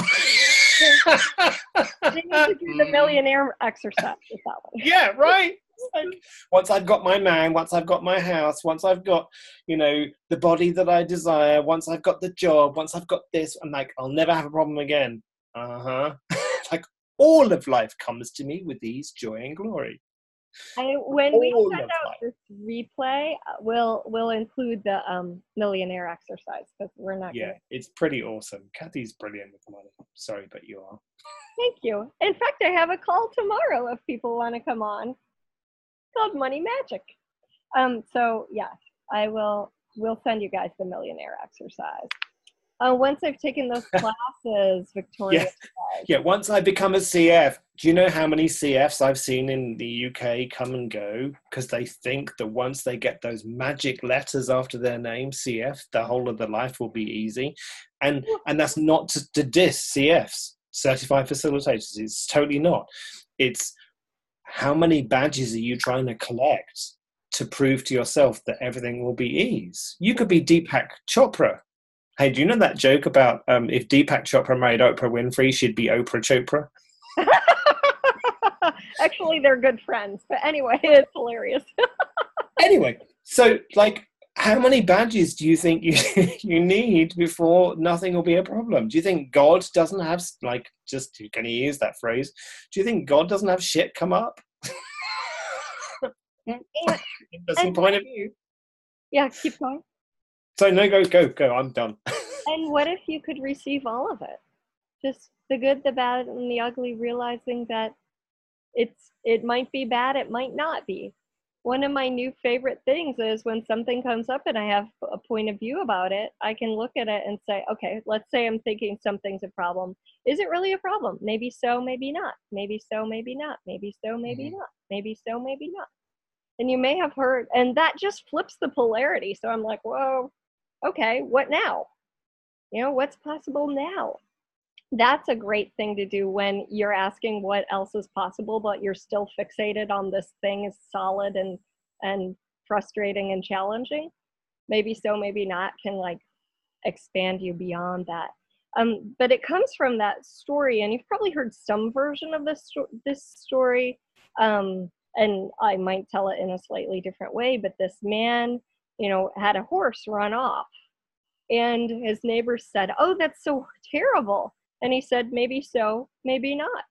They need to do the millionaire exercise with that one. Yeah, right. Like, once I've got my man, once I've got my house, once I've got, you know, the body that I desire, once I've got the job, once I've got this, I'm like, I'll never have a problem again. Like all of life comes to me with ease, joy, and glory. When we send out this replay, we'll include the millionaire exercise because we're not. Yeah, it's pretty awesome. Kathy's brilliant with money. Sorry, but you are. Thank you. In fact, I have a call tomorrow if people want to come on. It's called Money Magic. So yes, we'll send you guys the millionaire exercise. Once I've taken those classes, Victoria. Yeah, once I become a CF, do you know how many CFs I've seen in the UK come and go? Because they think that once they get those magic letters after their name, CF, the whole of their life will be easy. And that's not to diss CFs, certified facilitators. It's totally not. It's how many badges are you trying to collect to prove to yourself that everything will be ease? You could be Deepak Chopra. Hey, do you know that joke about if Deepak Chopra married Oprah Winfrey, she'd be Oprah Chopra? Actually, they're good friends. But anyway, it's hilarious. Anyway, so like, how many badges do you think you need before nothing will be a problem? Do you think God doesn't have, like, just, can you use that phrase? Do you think God doesn't have shit come up? Interesting point of view. Yeah, keep going. So no, go. I'm done. And what if you could receive all of it? Just the good, the bad, and the ugly, realizing that it might be bad, it might not be. One of my new favorite things is when something comes up and I have a point of view about it, I can look at it and say, okay, let's say I'm thinking something's a problem. Is it really a problem? Maybe so, maybe not. Maybe so, maybe not. Maybe so, maybe not. Maybe so, maybe not. And you may have heard, and that just flips the polarity. So I'm like, whoa, okay, what now? You know, what's possible now? That's a great thing to do when you're asking what else is possible, but you're still fixated on this thing is solid and frustrating and challenging. Maybe so, maybe not can like expand you beyond that. But it comes from that story, and you've probably heard some version of this story. And I might tell it in a slightly different way, but this man, you know, had a horse run off, and his neighbors said, "Oh, that's so terrible." And he said, "Maybe so, maybe not."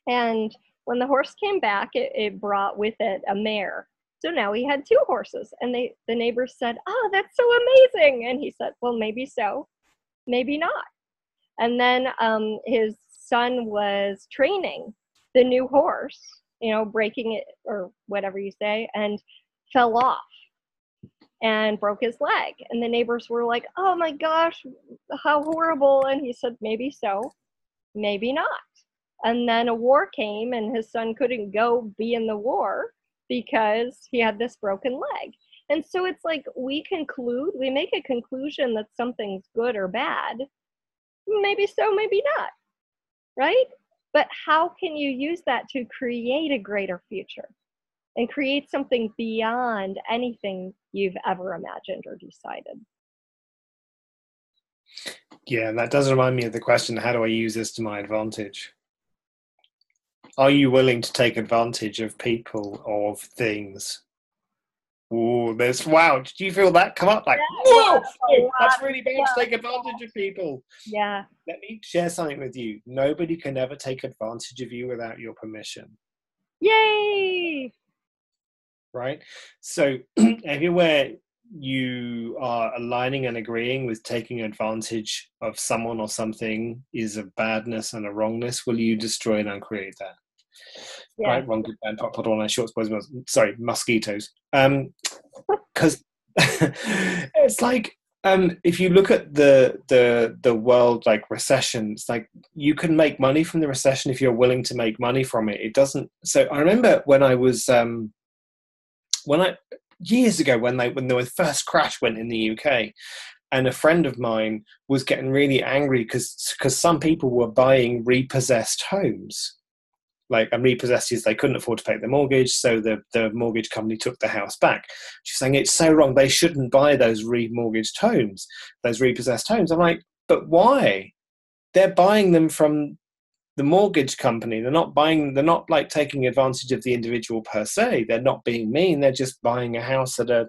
And when the horse came back, it brought with it a mare. So now he had two horses, and the neighbors said, "Oh, that's so amazing." And he said, "Well, maybe so, maybe not." And then his son was training the new horse, you know, breaking it or whatever you say, and fell off and broke his leg. And the neighbors were like, "Oh my gosh, how horrible." And he said, "Maybe so, maybe not." And then a war came, and his son couldn't go be in the war because he had this broken leg. And so it's like we make a conclusion that something's good or bad. Maybe so, maybe not, right? But how can you use that to create a greater future and create something beyond anything you've ever imagined or decided? Yeah, and that does remind me of the question, how do I use this to my advantage? Are you willing to take advantage of people, of things? Oh, wow, did you feel that come up? Like, yeah, whoa, that's really bad to take advantage of people. Yeah. Let me share something with you. Nobody can ever take advantage of you without your permission. Yay! Right? So everywhere you are aligning and agreeing with taking advantage of someone or something is a badness and a wrongness, will you destroy and uncreate that? Yeah. Right, wrong, good, bad, put on our shorts, boys, sorry, mosquitoes. Because it's like, if you look at the world, like recessions, like you can make money from the recession if you're willing to make money from it. It doesn't. So I remember when I was years ago when the first crash went in the UK, and a friend of mine was getting really angry because some people were buying repossessed homes. Like, and repossessed is they couldn't afford to pay their mortgage, so the mortgage company took the house back. She's saying it's so wrong. They shouldn't buy those remortgaged homes, those repossessed homes. I'm like, but why? They're buying them from the mortgage company. They're not like taking advantage of the individual per se. They're not being mean. They're just buying a house at a,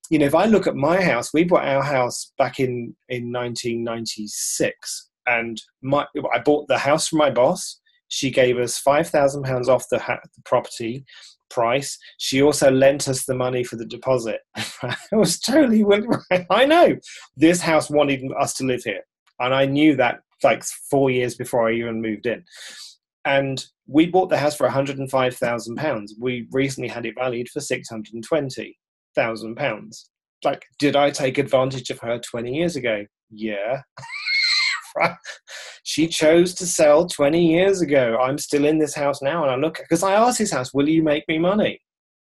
you know, if I look at my house, we bought our house back in 1996, and I bought the house from my boss. She gave us £5,000 off the property price. She also lent us the money for the deposit. I was totally willing. I know this house wanted us to live here, and I knew that like 4 years before I even moved in. And we bought the house for £105,000. We recently had it valued for £620,000. Like, did I take advantage of her 20 years ago? Yeah. She chose to sell 20 years ago. I'm still in this house now, and I look, because I asked this house, will you make me money?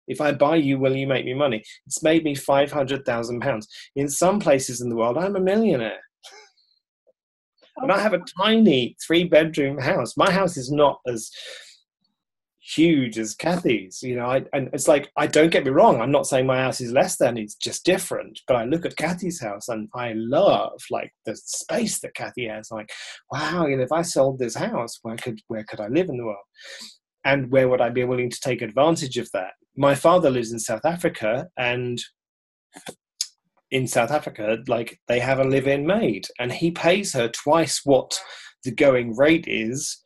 If I buy you, will you make me money? It's made me £500,000. In some places in the world, I'm a millionaire. And I have a tiny 3-bedroom house. My house is not as huge as Kathy's. You know, and it's like, I don't get me wrong, I'm not saying my house is less than, it's just different. But I look at Kathy's house and I love like the space that Kathy has. I'm like, wow, you know, if I sold this house, where could I live in the world? And where would I be willing to take advantage of that? My father lives in South Africa, and in South Africa, like, they have a live-in maid, and he pays her twice what the going rate is,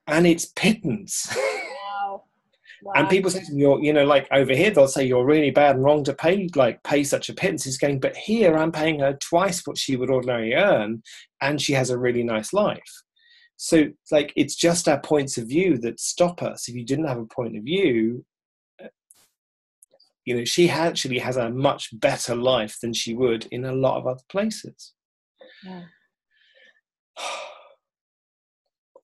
and it's pittance. Wow. Wow. And people say to me, you know, like over here, they'll say you're really bad and wrong to pay such a pittance. He's going, but here I'm paying her twice what she would ordinarily earn, and she has a really nice life. So, like, it's just our points of view that stop us. If you didn't have a point of view, you know, she actually has a much better life than she would in a lot of other places. Yeah.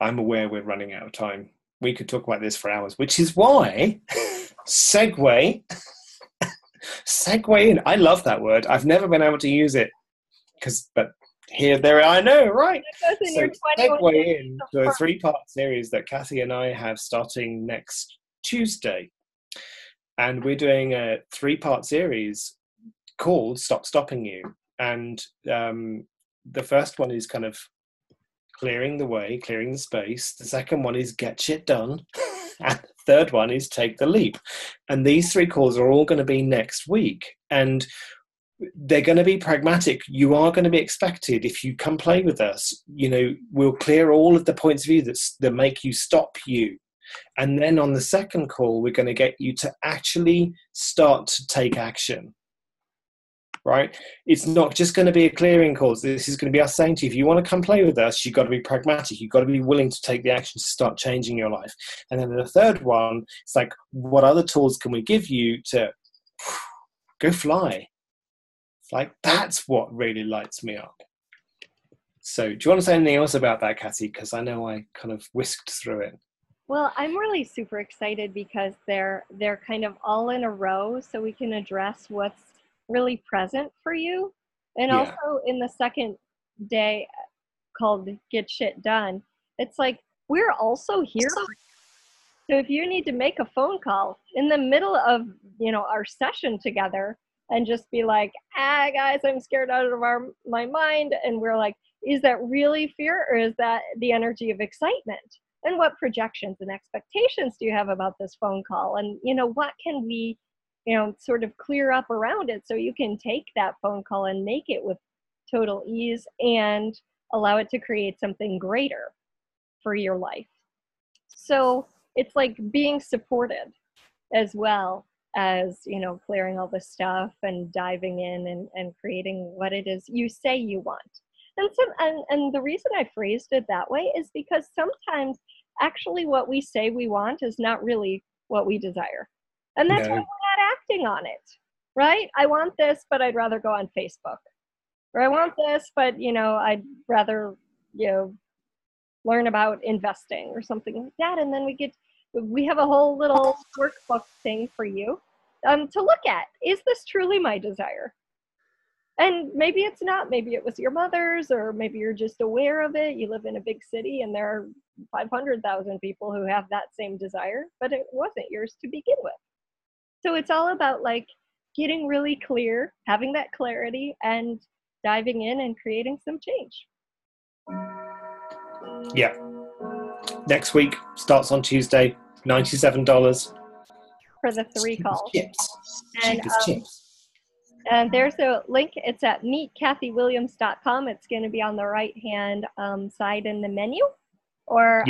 I'm aware we're running out of time. We could talk about this for hours, which is why segue in. I love that word. I've never been able to use it but here, there, I know, right? So segue in to a 3-part series that Kathy and I have starting next Tuesday. And we're doing a 3-part series called Stop Stopping You. And the first one is kind of clearing the way, clearing the space. The second one is get shit done. And the third one is take the leap. And these 3 calls are all going to be next week. And they're going to be pragmatic. You are going to be expected, if you come play with us, you know, we'll clear all of the points of view that make you stop you. And then on the second call, we're going to get you to actually start to take action, right? It's not just going to be a clearing call. This is going to be us saying to you, if you want to come play with us, you've got to be pragmatic. You've got to be willing to take the action to start changing your life. And then the third one, it's like, what other tools can we give you to go fly? Like, that's what really lights me up. So do you want to say anything else about that, Kathy? Because I know I kind of whisked through it. Well, I'm really super excited because they're kind of all in a row, so we can address what's really present for you. And also in the second day called Get Shit Done, it's like, we're also here. So if you need to make a phone call in the middle of, you know, our session together, and just be like, guys, I'm scared out of my mind. And we're like, is that really fear, or is that the energy of excitement? And what projections and expectations do you have about this phone call? And, you know, what can we, you know, sort of clear up around it so you can take that phone call and make it with total ease and allow it to create something greater for your life. So it's like being supported as well as, you know, clearing all the stuff and diving in and creating what it is you say you want. And the reason I phrased it that way is because sometimes actually what we say we want is not really what we desire. And that's why we're not acting on it, right? I want this, but I'd rather go on Facebook. Or I want this, but, you know, I'd rather, you know, learn about investing or something like that. And then we have a whole little workbook thing for you to look at. Is this truly my desire? And maybe it's not. Maybe it was your mother's, or maybe you're just aware of it. You live in a big city and there are 500,000 people who have that same desire, but it wasn't yours to begin with. So it's all about like getting really clear, having that clarity, and diving in and creating some change. Yeah. Next week starts on Tuesday, $97 for the 3 calls. Chips. And, Chips. And there's a link. It's at meetkathyWilliams.com. It's going to be on the right-hand side in the menu, or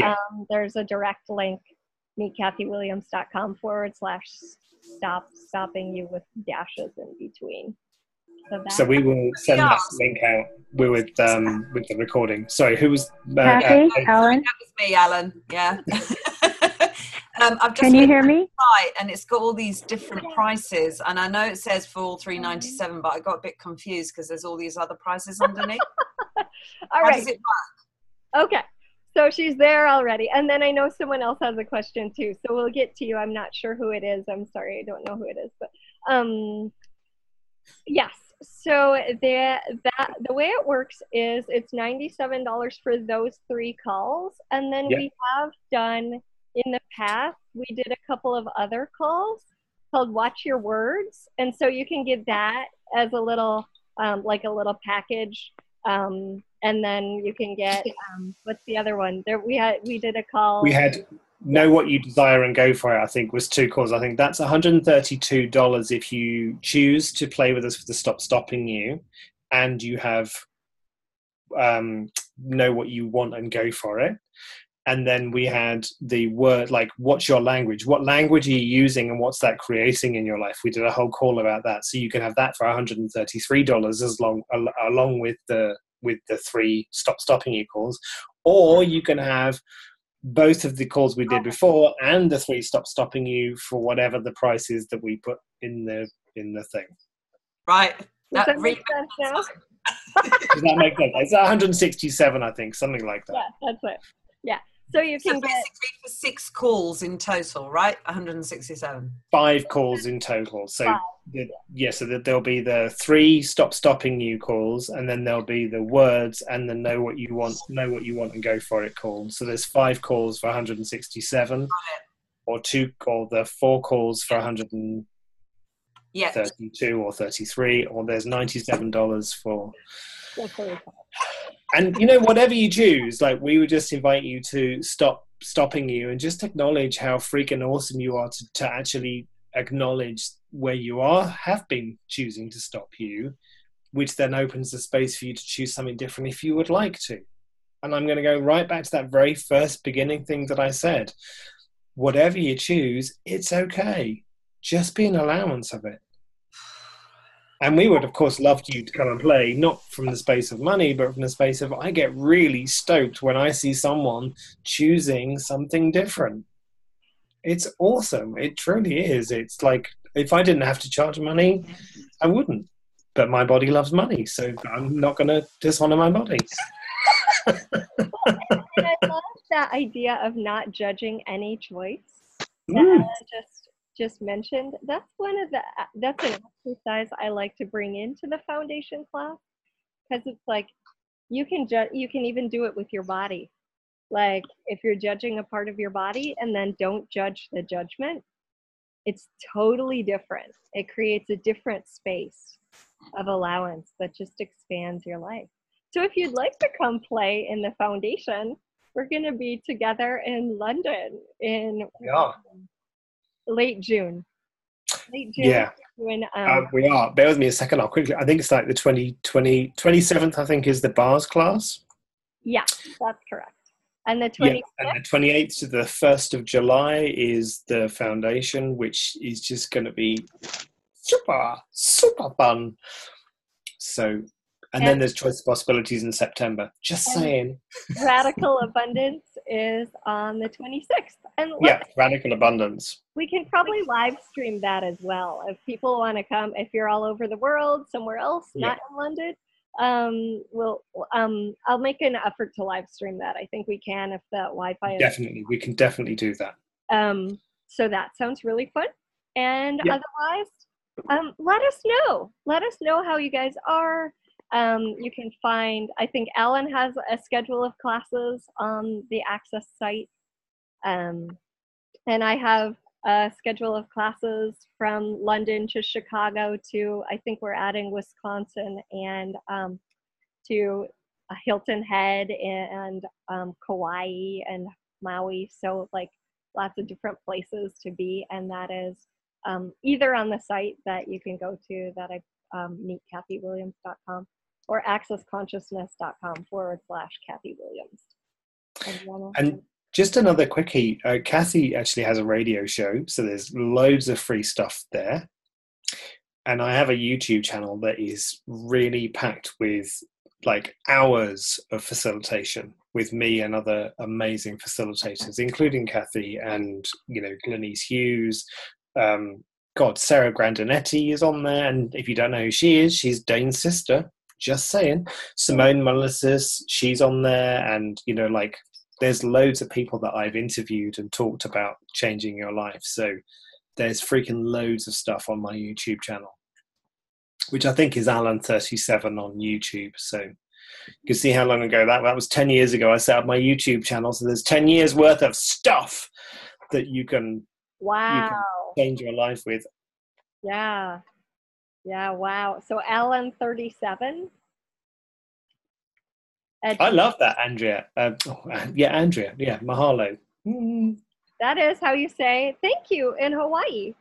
there's a direct link, meetkathyWilliams.com/stopping you with dashes in between. So we will send that link out with the recording. Sorry, who was Kathy? Alan? That was me, Alan. Yeah. I've just Can you hear me? Right, and it's got all these different prices, and I know it says for all $3.97, but I got a bit confused because there's all these other prices underneath. All right. How does it work? Okay. So she's there already. And then I know someone else has a question too. So we'll get to you. I'm not sure who it is. I'm sorry. I don't know who it is. But yes. So the way it works is it's $97 for those 3 calls. And then we have done in the past, we did a couple of other calls called Watch Your Words. And so you can get that as a little, like a little package. And then you can get, what's the other one? There we did a call. We had Know What You Desire and Go For It, I think, was 2 calls. I think that's $132 if you choose to play with us for the Stop Stopping You, and you have Know What You Want and Go For It. And then we had the word, like, what's your language? What language are you using and what's that creating in your life? We did a whole call about that. So you can have that for $133 along with the 3 Stop Stopping You calls. Or you can have both of the calls we did before and the 3 Stop Stopping You for whatever the price is that we put in the thing. Right. Does that make sense now? Does that make sense? It's 167, I think, something like that. Yeah, that's it. Yeah. So you can basically for 6 calls in total, right? 167. 5 calls in total. So so there'll be the 3 Stop Stopping You calls, and then there'll be the words and the Know What You Want and Go For It calls. So there's 5 calls for 167, or the 4 calls for 132 or 33, or there's $97 for. And whatever you choose, like, we would just invite you to stop stopping you and just acknowledge how freaking awesome you are to actually acknowledge where you have been choosing to stop you, which then opens the space for you to choose something different if you would like to. And I'm going to go right back to that very first beginning thing that I said. Whatever you choose, it's okay. Just be an allowance of it. And we would, of course, love you to come and play, not from the space of money, but from the space of, I get really stoked when I see someone choosing something different. It's awesome. It truly is. It's like, if I didn't have to charge money, I wouldn't. But my body loves money, so I'm not going to dishonor my body. And I love that idea of not judging any choice. Just mentioned. That's an exercise I like to bring into the foundation class, because it's like you can even do it with your body. Like, if you're judging a part of your body and then don't judge the judgment, it's totally different. It creates a different space of allowance that just expands your life. So if you'd like to come play in the foundation, we're going to be together in London in late June. Yeah. When, we are. Bear with me a second. I'll quickly. I think it's like the 27th, I think, is the bars class. Yeah, that's correct. And the 28th? Yeah, and the 28th to the 1st of July is the foundation, which is just going to be super, super fun. So, and then there's choice possibilities in September. Just saying. Radical Abundance is on the 26th. And Radical Abundance. We can probably live stream that as well. If people want to come, if you're all over the world, somewhere else, not in London, I'll make an effort to live stream that. I think we can if the Wi-Fi is. Definitely. We can definitely do that. So that sounds really fun. And otherwise, let us know. Let us know how you guys are. You can find, I think Alan has a schedule of classes on the Access site. And I have a schedule of classes from London to Chicago to, I think we're adding Wisconsin and to Hilton Head and Kauai and Maui. So like lots of different places to be. And that is either on the site that you can go to that I meetkathywilliams.com or accessconsciousness.com/Kathy Williams. And just another quickie, Kathy actually has a radio show, so there's loads of free stuff there. And I have a YouTube channel that is really packed with like hours of facilitation with me and other amazing facilitators, including Kathy and, Glenise Hughes. Sarah Grandinetti is on there. And if you don't know who she is, she's Dane's sister. Just saying. Simone Molissus, she's on there. And, there's loads of people that I've interviewed and talked about changing your life. So there's freaking loads of stuff on my YouTube channel, which I think is Alan37 on YouTube. So you can see how long ago that was. 10 years ago I set up my YouTube channel. So there's 10 years worth of stuff. that you can Wow. change your life with. Yeah. Yeah, wow. So Alan 37. I love that, Andrea. Andrea. Yeah, mahalo. That is how you say thank you in Hawaii.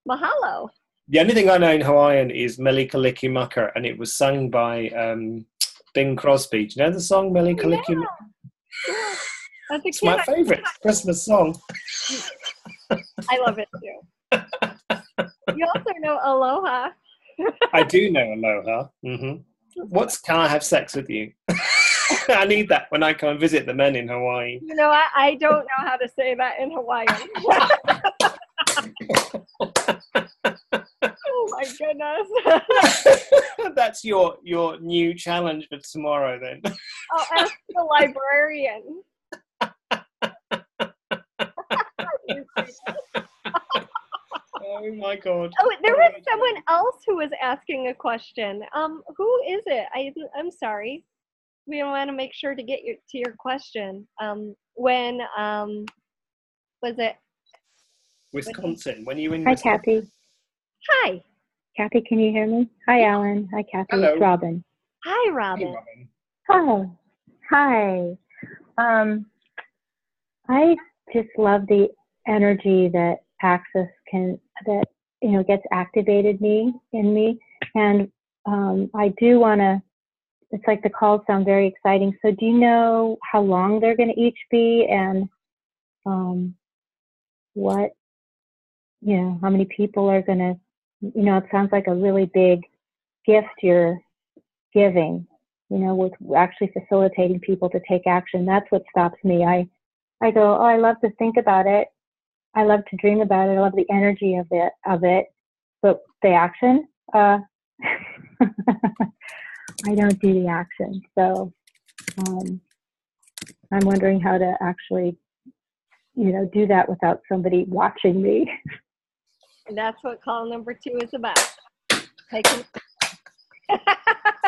Mahalo. The only thing I know in Hawaiian is Mele Kalikimaka, and it was sung by Bing Crosby. Do you know the song Mele Kalikimaka? Yeah. As a It's kid, my favourite Christmas song. I love it too. You also know aloha. I do know aloha. Can I have sex with you? I need that when I come and visit the men in Hawaii. You know, I don't know how to say that in Hawaiian. Oh my goodness. That's your new challenge for tomorrow then. I'll ask the librarian. Oh my God. Oh, there was someone else who was asking a question. Who is it? I'm sorry. We want to make sure to get to your question. When was it? Wisconsin. When you in Hi, Wisconsin? Kathy. Hi. Kathy, can you hear me? Hi, Alan. Hi, Kathy. Hello. It's Robin. Hi, Robin. Hey, Robin. Hi. I just love the energy that Access gets activated in me. And I do want to, it's like the calls sound very exciting. So do you know how long they're going to each be, and what, how many people are going to, it sounds like a really big gift you're giving, with actually facilitating people to take action. That's what stops me. I go, oh, I love to think about it. I love to dream about it. I love the energy of it. But the action, I don't do the action. So I'm wondering how to actually, do that without somebody watching me. And that's what call number 2 is about.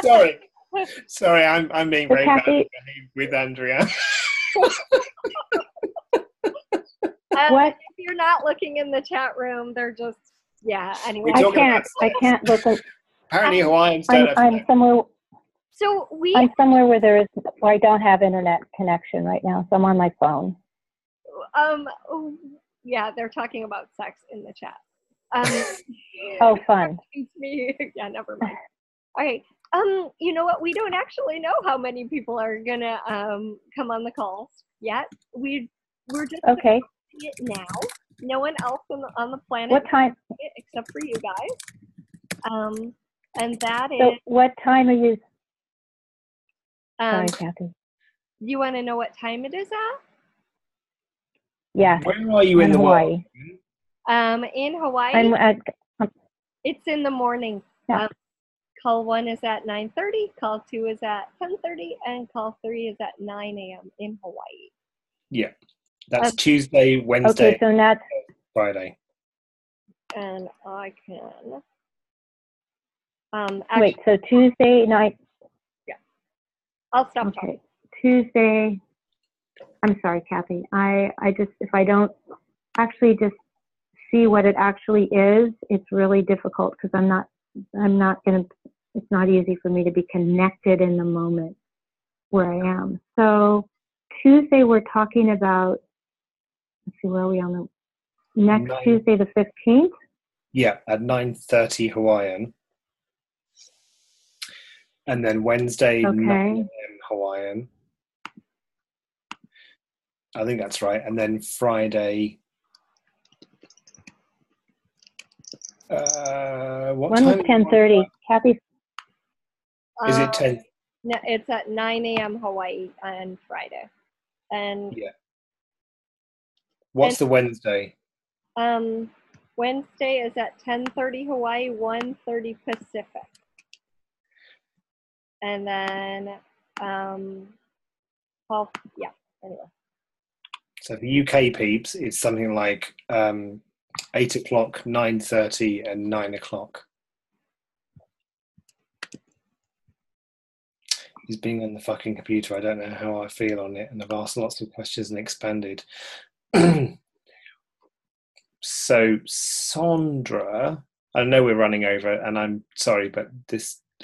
Sorry, I'm being very bad with Andrea. What? If you're not looking in the chat room, they're just, anyway. I can't look. Apparently Hawaiians don't have I'm somewhere. So I'm somewhere where I don't have internet connection right now, so I'm on my phone. They're talking about sex in the chat. Oh, fun. Yeah, never mind. All right. You know what? We don't actually know how many people are gonna come on the calls yet. We're just okay. It now. No one else on the planet. What time? Except for you guys. And that so is. What time are you? Sorry, Kathy. You want to know what time it is at? Yeah. Where are you in the Hawaii? World? In Hawaii. It's in the morning. Yeah. Call 1 is at 9:30. Call 2 is at 10:30, and call 3 is at 9 a.m. in Hawaii. Yeah. That's Tuesday, Wednesday, okay, so that's Friday. And I can. Wait, so Tuesday night. Yeah. I'll stop talking. Tuesday. I'm sorry, Kathy. I just, if I don't actually just see what it actually is, it's really difficult because I'm not going to, it's not easy for me to be connected in the moment where I am. So Tuesday we're talking about, let's see, where are we on the next Tuesday, the 15th? Yeah, at 9:30 Hawaiian. And then Wednesday, 9 a.m. Hawaiian. I think that's right. And then Friday. What One time? was 10:30. Kathy. Is it 10? No, it's at 9 a.m. Hawaii on Friday. And yeah. What's the Wednesday? Wednesday is at 10:30 Hawaii, 1:30 Pacific. And then anyway. So the UK peeps, it's something like 8 o'clock, 9:30, and 9 o'clock. He's being on the fucking computer. I don't know how I feel on it, and I've asked lots of questions and expanded. So Sandra, I know we're running over, and I'm sorry, but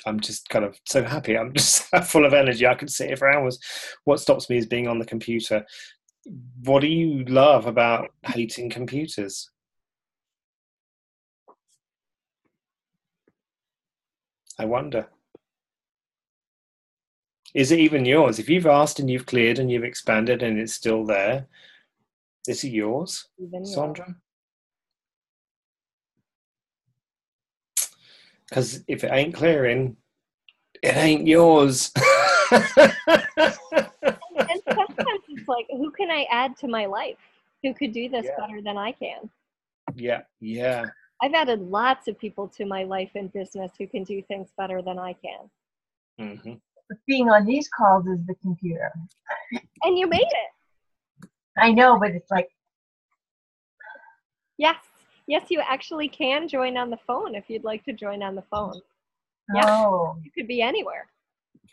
I'm just kind of so happy. I'm just full of energy. I could sit here for hours. What stops me is being on the computer. What do you love about hating computers? I wonder. Is it even yours? If you've asked and you've cleared and you've expanded and it's still there, is it yours, Even Sandra? Because if it ain't clearing, it ain't yours. And sometimes it's like, who can I add to my life? Who could do this better than I can? Yeah. I've added lots of people to my life and business who can do things better than I can. Mm-hmm. But being on these calls is the computer. And you made it. I know, but it's like, Yes, you actually can join on the phone if you'd like to join on the phone. oh, You could be anywhere.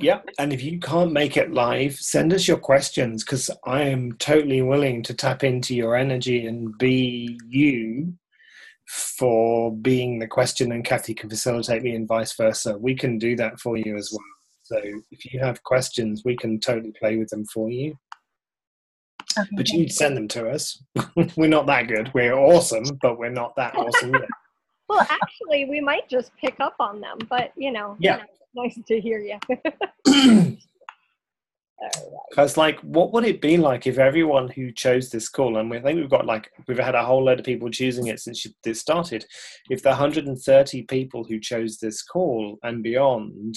Yeah, and if you can't make it live, send us your questions, because I am totally willing to tap into your energy and be you for being the question, and Kathy can facilitate me and vice versa. We can do that for you as well. So if you have questions, we can totally play with them for you. okay. But you need to send them to us. We're not that good. We're awesome, but we're not that awesome yet. Well, actually, we might just pick up on them, but Yeah. nice to hear you. Because, like, what would it be like if everyone who chose this call, and I think we've had a whole load of people choosing it since it started, if the 130 people who chose this call and beyond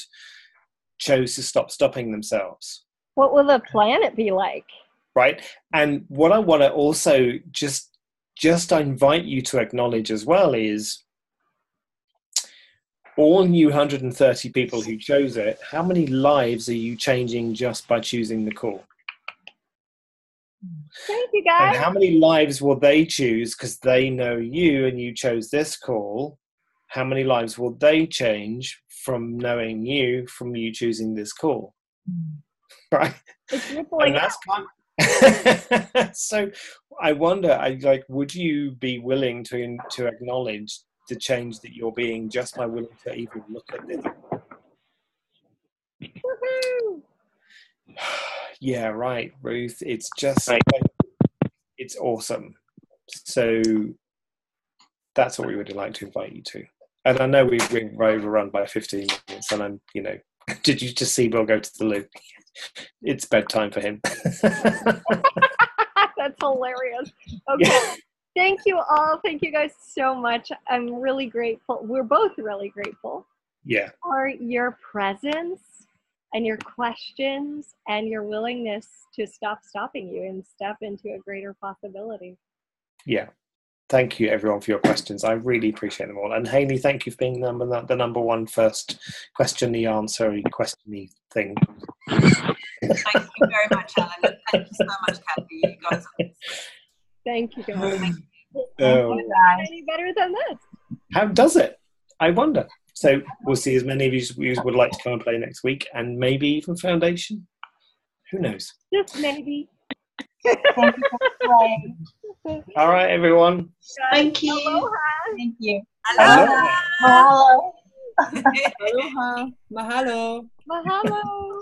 chose to stop stopping themselves? What will the planet be like? Right? And what I want to also just invite you to acknowledge as well is all you 130 people who chose it, how many lives are you changing just by choosing the call? Thank you, guys. And how many lives will they choose because they know you and you chose this call? How many lives will they change from knowing you, from you choosing this call? Right? It's rippling And that's so I wonder, would you be willing to acknowledge the change that you're being just by willing to even look at this? Woohoo! Yeah, right, Ruth. It's just, it's awesome. So that's what we would like to invite you to. And I know we're overrun by 15 minutes, and I'm, did you just see Bill go to the loo? It's bedtime for him. That's hilarious. Okay. Yeah. Thank you all. Thank you guys so much. I'm really grateful. We're both really grateful. Yeah. For your presence and your questions and your willingness to stop stopping you and step into a greater possibility. Yeah. Thank you, everyone, for your questions. I really appreciate them all. And Hayley, thank you for being the number one first question-y, answer-y, question-y thing. Thank you very much, Helen. And thank you so much, Kathy. You guys are... Thank you, guys. Any better than this? How does it? I wonder. So we'll see as many of you as would like to come and play next week, and maybe even Foundation. Who knows? Just maybe. Thank you for playing. All right, everyone. Thank you. Aloha. Thank you. Aloha. Mahalo. Aloha. Mahalo. Mahalo.